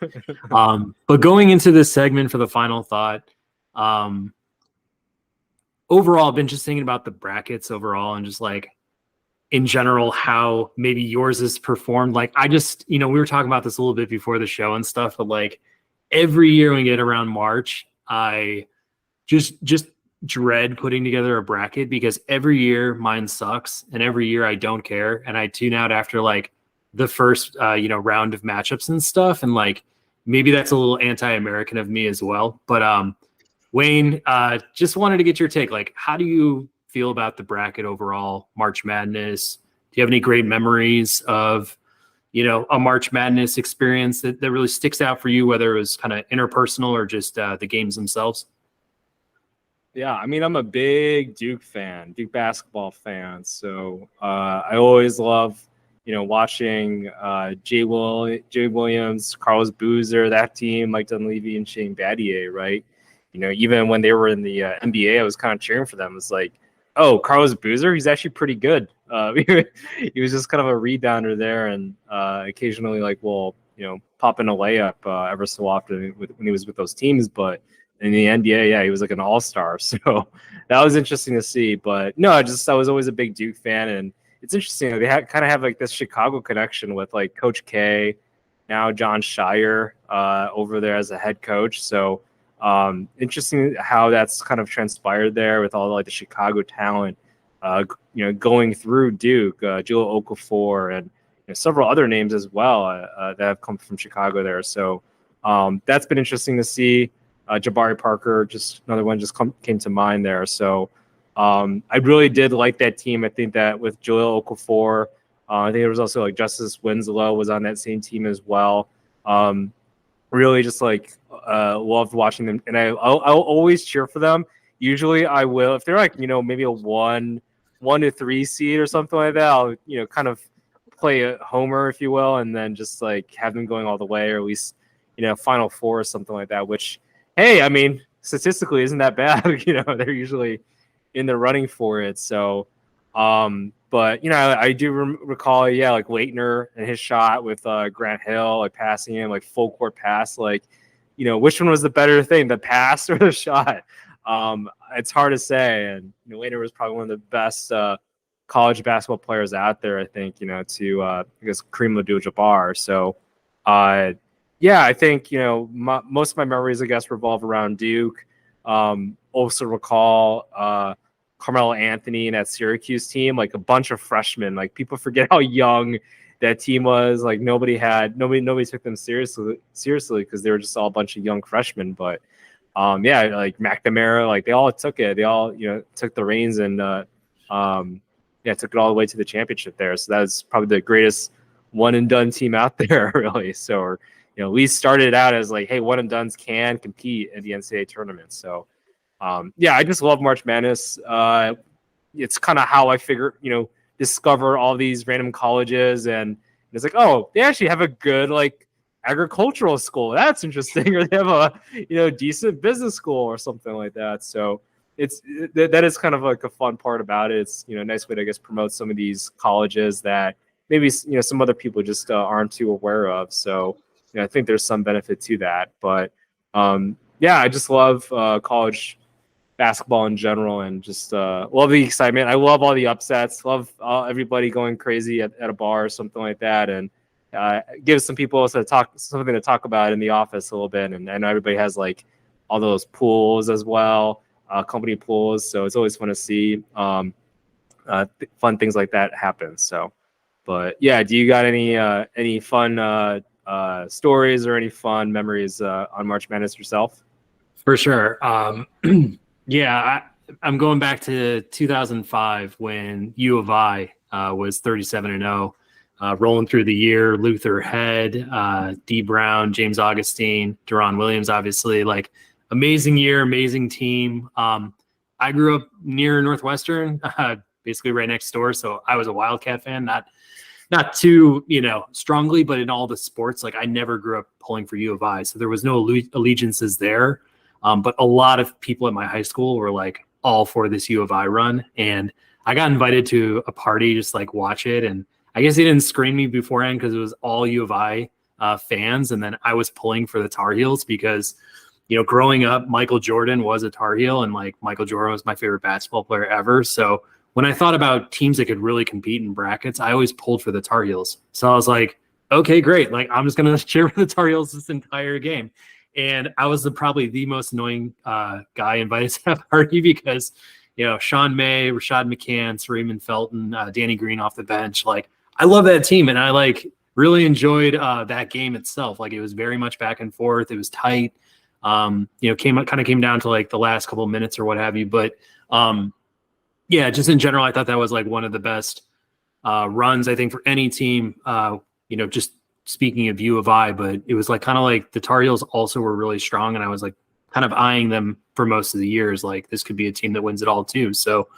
But going into this segment for the final thought, overall, I've been just thinking about the brackets overall, and just like in general how maybe yours is performed. Like I just, we were talking about this a little bit before the show and stuff, but like every year when we get around March, I just dread putting together a bracket, because every year mine sucks and every year I don't care, and I tune out after like the first round of matchups and stuff, and like maybe that's a little anti-American of me as well. But Wayne, just wanted to get your take. Like, how do you feel about the bracket overall, March Madness? Do you have any great memories of a March Madness experience that really sticks out for you, whether it was kind of interpersonal or just the games themselves? Yeah, I mean, I'm a big Duke fan, Duke basketball fan. So I always love, watching Jay Williams, Carlos Boozer, that team, Mike Dunleavy, and Shane Battier, right? Even when they were in the NBA, I was kind of cheering for them. It's like, oh, Carlos Boozer, he's actually pretty good. He was just kind of a rebounder there, and occasionally, like, pop in a layup ever so often when he was with those teams, but in the NBA, yeah, he was like an all-star. So that was interesting to see. But no, I was always a big Duke fan, and it's interesting. They kind of have like this Chicago connection with like Coach K, now John Shire over there as a head coach. So interesting how that's kind of transpired there with all like the Chicago talent, going through Duke, Jahlil Okafor, and several other names as well that have come from Chicago there. So that's been interesting to see. Jabari Parker, just another one, just came to mind there. So I really did like that team. I think that with Jahlil Okafor, I think there was also like Justice Winslow was on that same team as well. Really just like loved watching them, and I'll always cheer for them. Usually I will, if they're like, maybe a 1 to 3 seed or something like that, I'll, kind of play a homer, if you will, and then just like have them going all the way, or at least, Final Four or something like that, which, hey, I mean, statistically isn't that bad. They're usually in the running for it. So, but, I do recall, yeah, like Leitner and his shot with Grant Hill, like passing him, like full court pass, like, which one was the better thing, the pass or the shot? It's hard to say. And Leitner was probably one of the best college basketball players out there, I think, to, I guess, Kareem Abdul-Jabbar. So, yeah, I think, most of my memories, I guess, revolve around Duke. Also recall Carmelo Anthony and that Syracuse team, like a bunch of freshmen. Like people forget how young that team was. Like nobody took them seriously because they were just all a bunch of young freshmen. But yeah, like McNamara, like they all took it. They all, took the reins and yeah, took it all the way to the championship there. So that's probably the greatest one and done team out there, really. So, or, at least started out as like, hey, one and dones can compete in the NCAA tournament. So, yeah, I just love March Madness. It's kind of how I figure, discover all these random colleges, and it's like, oh, they actually have a good like agricultural school. That's interesting. Or they have a decent business school or something like that. So that is kind of like a fun part about it. It's a nice way to, I guess, promote some of these colleges that maybe some other people just aren't too aware of. So I think there's some benefit to that. But yeah, I just love college basketball in general, and just love the excitement. I love all the upsets. Love everybody going crazy at a bar or something like that, and gives some people something to talk about in the office a little bit. And I know everybody has like all those pools as well, company pools. So it's always fun to see fun things like that happen. So, but yeah, do you got any fun stories or any fun memories on March Madness yourself? For sure. Yeah, I'm going back to 2005 when U of I was 37-0, rolling through the year. Luther Head, D. Brown, James Augustine, Deron Williams, obviously, like amazing year, amazing team. I grew up near Northwestern, basically right next door, so I was a Wildcat fan, not too strongly, but in all the sports, like I never grew up pulling for U of I, so there was no allegiances there. But a lot of people at my high school were like all for this U of I run. And I got invited to a party, just like watch it. And I guess they didn't screen me beforehand because it was all U of I fans. And then I was pulling for the Tar Heels because, growing up, Michael Jordan was a Tar Heel, and like Michael Jordan was my favorite basketball player ever. So when I thought about teams that could really compete in brackets, I always pulled for the Tar Heels. So I was like, okay, great. Like I'm just going to cheer for the Tar Heels this entire game. And I was probably the most annoying guy invited to that party because, Sean May, Rashad McCann, Raymond Felton, Danny Green off the bench. Like, I love that team, and I like really enjoyed that game itself. Like, it was very much back and forth. It was tight. Came down to like the last couple of minutes or what have you. But yeah, just in general, I thought that was like one of the best runs I think for any team. Just speaking of U of I, but it was like kind of like the Tar Heels also were really strong, and I was like kind of eyeing them for most of the years. Like this could be a team that wins it all too. So,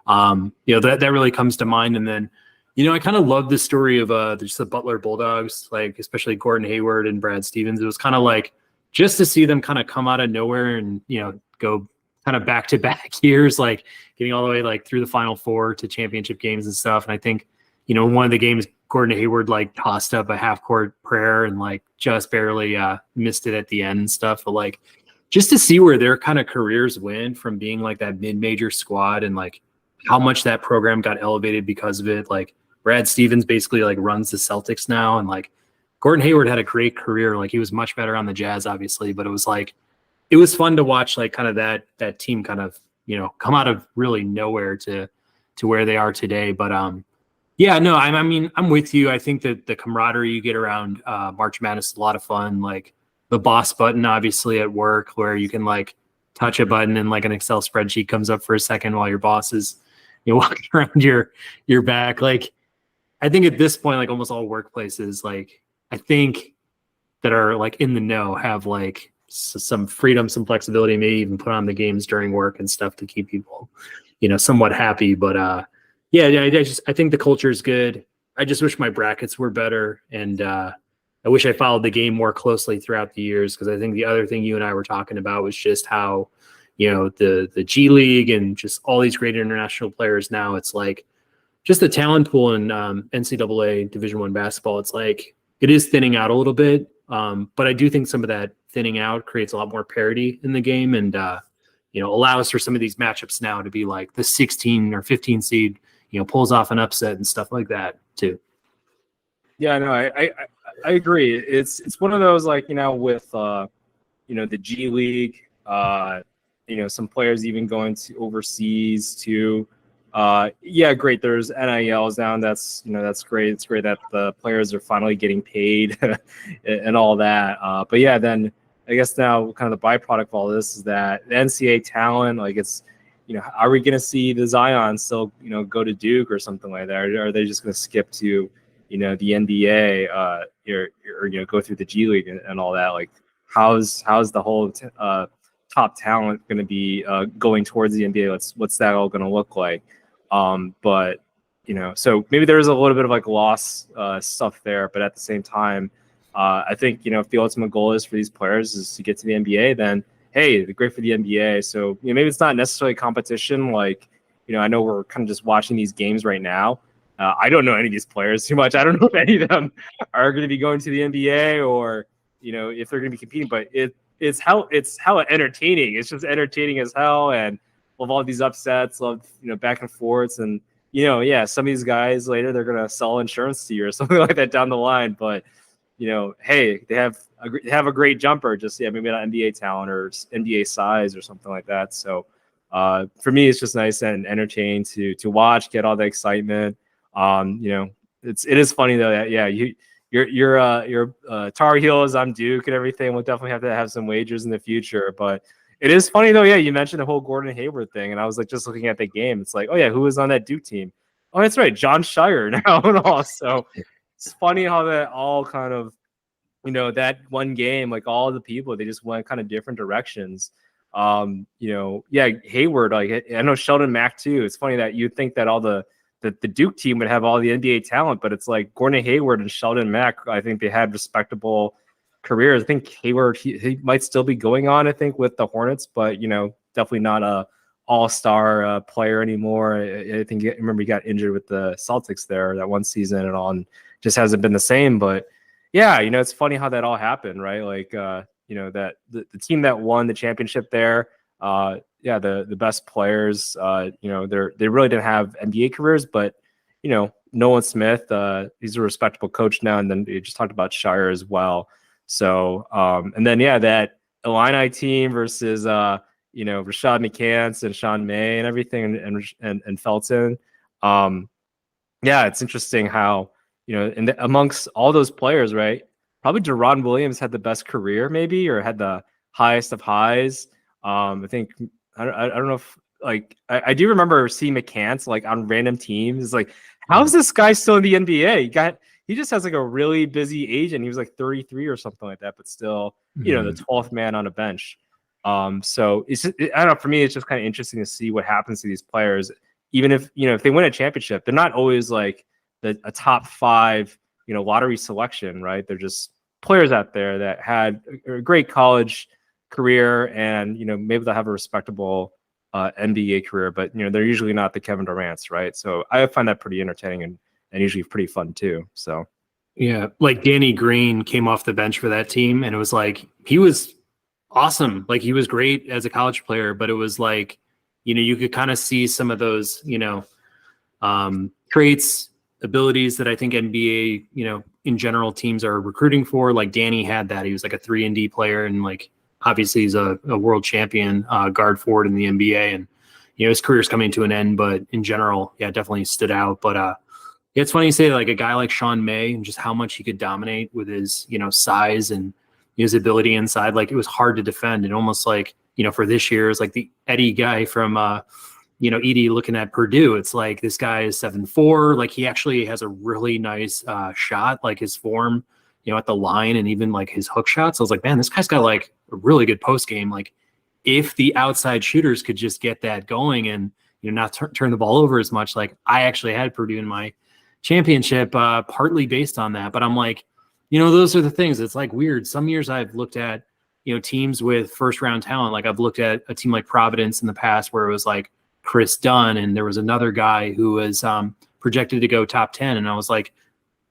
that really comes to mind. And then, I kind of love the story of just the Butler Bulldogs, like especially Gordon Hayward and Brad Stevens. It was kind of like just to see them kind of come out of nowhere and go kind of back to back years, like getting all the way like through the Final Four to championship games and stuff. And I think one of the games, Gordon Hayward like tossed up a half court prayer and like just barely missed it at the end and stuff. But like just to see where their kind of careers went from being like that mid-major squad and like how much that program got elevated because of it. Like Brad Stevens basically like runs the Celtics now, and like Gordon Hayward had a great career. Like he was much better on the Jazz, obviously, but it was fun to watch like kind of that team kind of come out of really nowhere to where they are today. But yeah, no, I'm with you. I think that the camaraderie you get around March Madness is a lot of fun. Like the boss button, obviously at work, where you can like touch a button and like an Excel spreadsheet comes up for a second while your boss is walking around your back. Like I think at this point, like almost all workplaces, like I think that are like in the know have like some freedom, some flexibility, maybe even put on the games during work and stuff to keep people, somewhat happy. But yeah, I think the culture is good. I just wish my brackets were better, and I wish I followed the game more closely throughout the years, because I think the other thing you and I were talking about was just how, the G League and just all these great international players now, it's like just the talent pool in NCAA Division I basketball. It's like it is thinning out a little bit, but I do think some of that thinning out creates a lot more parity in the game, and allows for some of these matchups now to be like the 16 or 15 seed, pulls off an upset and stuff like that too. Yeah, no, I agree. It's one of those like, with the G League, some players even going to overseas too. Yeah, great. There's NILs down. That's great. It's great that the players are finally getting paid and all that. But yeah, then I guess now kind of the byproduct of all this is that the NCAA talent, like it's, are we going to see the Zion still, go to Duke or something like that? Or are they just going to skip to, the NBA, or go through the G League and all that? Like, how's the whole top talent going to be going towards the NBA? What's that all going to look like? But so maybe there's a little bit of like loss stuff there, but at the same time, I think if the ultimate goal is for these players is to get to the NBA, then hey, they're great for the NBA. So maybe it's not necessarily competition. Like I know we're kind of just watching these games right now. I don't know any of these players too much. I don't know if any of them are going to be going to the NBA or if they're going to be competing. But it's how entertaining. It's just entertaining as hell, and love all these upsets, love back and forths, and some of these guys later they're going to sell insurance to you or something like that down the line. But hey, they have a great jumper, just maybe not NBA talent or NBA size or something like that. So for me, it's just nice and entertaining to watch, get all the excitement. It is funny though that you're Tar Heels, I'm Duke and everything. We'll definitely have to have some wagers in the future. But it is funny though, you mentioned the whole Gordon Hayward thing, and I was like just looking at the game. It's like, oh yeah, who was on that Duke team? Oh, that's right, John Shire now and all. So it's funny how that all kind of, that one game, like all the people, they just went kind of different directions. Hayward, like I know Sheldon Mack too. It's funny that you think that all the Duke team would have all the NBA talent, but it's like Gordon Hayward and Sheldon Mack, I think they had respectable careers. I think Hayward, he might still be going on, I think, with the Hornets, but, definitely not a all-star player anymore. I think, remember he got injured with the Celtics there that one season and all, and just hasn't been the same. But yeah, it's funny how that all happened, right? Like, that the team that won the championship there, the best players, they really didn't have NBA careers, but Nolan Smith, he's a respectable coach now, and then you just talked about Shire as well. So and then that Illini team versus Rashad McCants and Sean May and everything and Felton. It's interesting how amongst all those players, right? Probably Deron Williams had the best career, maybe, or had the highest of highs. I think I don't know if I do remember seeing McCants like on random teams. It's like, how is this guy still in the NBA? He just has like a really busy agent. He was like 33 or something like that, but still, the 12th man on a bench. So it's just, I don't know. For me, it's just kind of interesting to see what happens to these players, even if if they win a championship, they're not always like a top 5 lottery selection, right? They're just players out there that had a great college career, and maybe they'll have a respectable NBA career, but they're usually not the Kevin Durant's, right? So I find that pretty entertaining and usually pretty fun too. So yeah, like Danny Green came off the bench for that team, and it was like he was awesome. Like he was great as a college player, but it was like you could kind of see some of those traits, abilities that I think NBA in general teams are recruiting for. Like Danny had that. He was like a 3-and-D player, and like obviously he's a world champion guard forward in the NBA, and his career's coming to an end, but in general, definitely stood out. But it's funny you say like a guy like Sean May and just how much he could dominate with his size and his ability inside. Like it was hard to defend, and almost like for this year is like the Eddie guy from Edie looking at Purdue. It's like this guy is 7'4". Like he actually has a really nice shot, like his form at the line, and even like his hook shots. I was like, man, this guy's got like a really good post game. Like if the outside shooters could just get that going and not turn the ball over as much. Like I actually had Purdue in my championship partly based on that, but I'm like, those are the things. It's like weird. Some years I've looked at teams with first round talent. Like I've looked at a team like Providence in the past where it was like Chris Dunn, and there was another guy who was projected to go top 10, and I was like,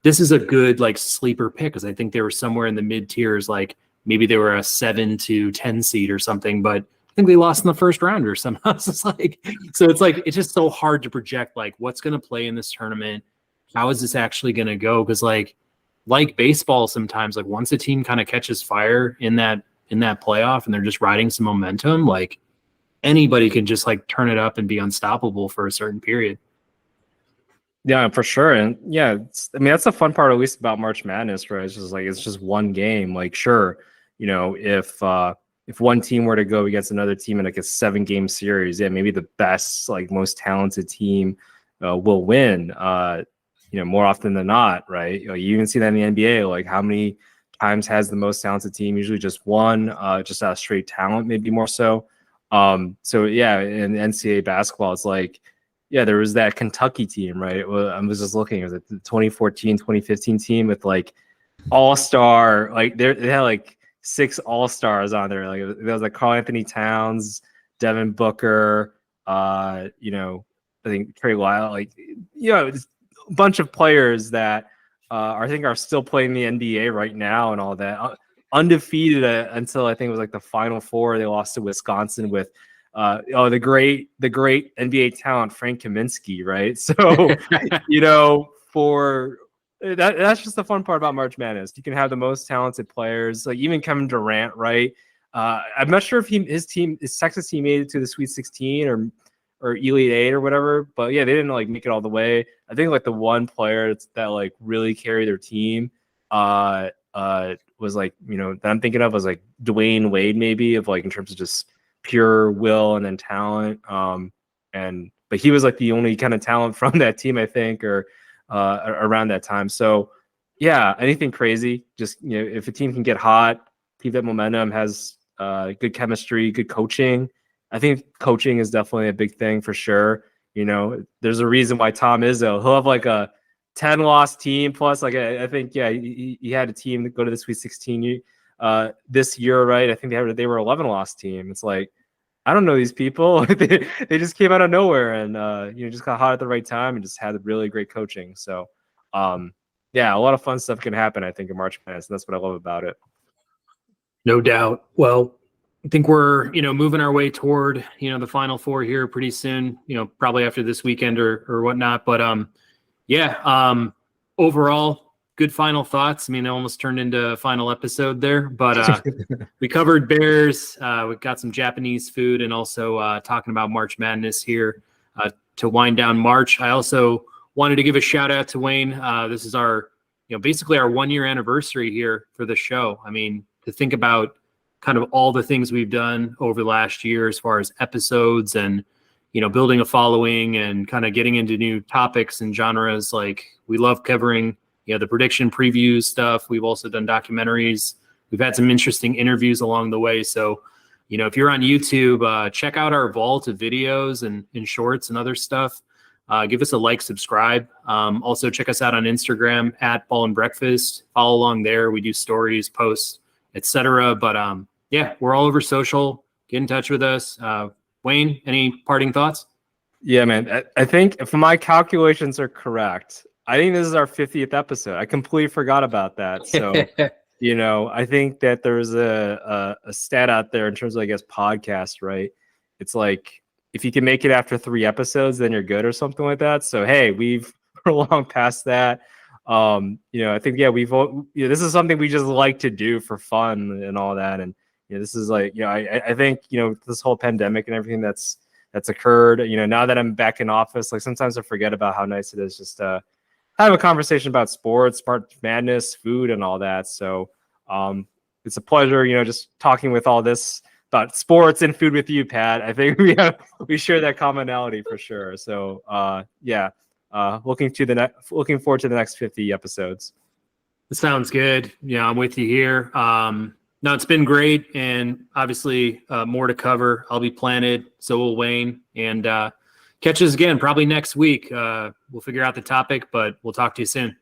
this is a good like sleeper pick, because I think they were somewhere in the mid tiers, like maybe they were a 7 to 10 seed or something, but I think they lost in the first round or somehow. It's like, so it's like it's just so hard to project like what's going to play in this tournament. How is this actually going to go? Because like baseball, sometimes like once a team kind of catches fire in that playoff and they're just riding some momentum, like anybody can just like turn it up and be unstoppable for a certain period. Yeah, for sure. And yeah, that's the fun part, at least about March Madness, right? It's just like, it's just one game. Like, sure, if one team were to go against another team in like a 7-game series, yeah, maybe the best, like most talented team will win. More often than not, right? You even see that in the NBA. Like, how many times has the most talented team usually just won, just out of straight talent, maybe more so. So yeah, in NCAA basketball, it's like, yeah, there was that Kentucky team, right? Well, I was just looking, it was the 2014, 2015 team with like all-star, like they had like 6 all-stars on there. Like there was like Karl Anthony Towns, Devin Booker, I think Trey Lyle, like, it's a bunch of players that I think are still playing the NBA right now and all that. Undefeated until I think it was like the Final Four. They lost to Wisconsin with the great NBA talent Frank Kaminsky, right? So for that's just the fun part about March Madness. You can have the most talented players, like even Kevin Durant, right? I'm not sure if his Texas team made it to the Sweet 16 or Elite 8 or whatever, but yeah, they didn't like make it all the way. I think like the one player that like really carried their team was like, that I'm thinking of was like Dwayne Wade, maybe, of like in terms of just pure will and then talent. But he was like the only kind of talent from that team, I think, or around that time. So yeah, anything crazy, just, if a team can get hot, keep that momentum, has good chemistry, good coaching. I think coaching is definitely a big thing for sure. There's a reason why Tom Izzo, he'll have like a 10-loss team plus, like I think, yeah, he had a team that go to the Sweet 16 this year, right? I think they were 11-loss team. It's like, I don't know these people. they just came out of nowhere and just got hot at the right time and just had really great coaching. So yeah, a lot of fun stuff can happen, I think, in March Madness, and that's what I love about it. No doubt. Well, I think we're, moving our way toward, the Final Four here pretty soon, probably after this weekend or whatnot. But overall, good final thoughts. I mean, it almost turned into a final episode there, but we covered Bears. We got some Japanese food and also talking about March Madness here to wind down March. I also wanted to give a shout out to Wayne. This is our, basically our 1-year anniversary here for the show. I mean, to think about kind of all the things we've done over the last year as far as episodes and, building a following and kind of getting into new topics and genres. Like, we love covering, the prediction previews stuff. We've also done documentaries. We've had some interesting interviews along the way. So, if you're on YouTube, check out our vault of videos and shorts and other stuff. Give us a like, subscribe. Also check us out on Instagram at Ball and Breakfast. Follow along there. We do stories, posts, etc. But yeah, we're all over social. Get in touch with us. Wayne, any parting thoughts? Yeah, man. I think if my calculations are correct, I think this is our 50th episode. I completely forgot about that. So, I think that there's a stat out there in terms of, I guess, podcasts, right? It's like, if you can make it after 3 episodes, then you're good or something like that. So, hey, we're long past that. I think, yeah, this is something we just like to do for fun and all that. And, this is like, I think, this whole pandemic and everything that's occurred, now that I'm back in office, like sometimes I forget about how nice it is just to have a conversation about sports, March Madness, food and all that. So it's a pleasure, just talking with all this about sports and food with you, Pat. I think we share that commonality for sure. So yeah, looking forward to the next 50 episodes. It sounds good. Yeah, I'm with you here. No, it's been great, and obviously more to cover. I'll be planted, so will Wayne, and catch us again probably next week. We'll figure out the topic, but we'll talk to you soon.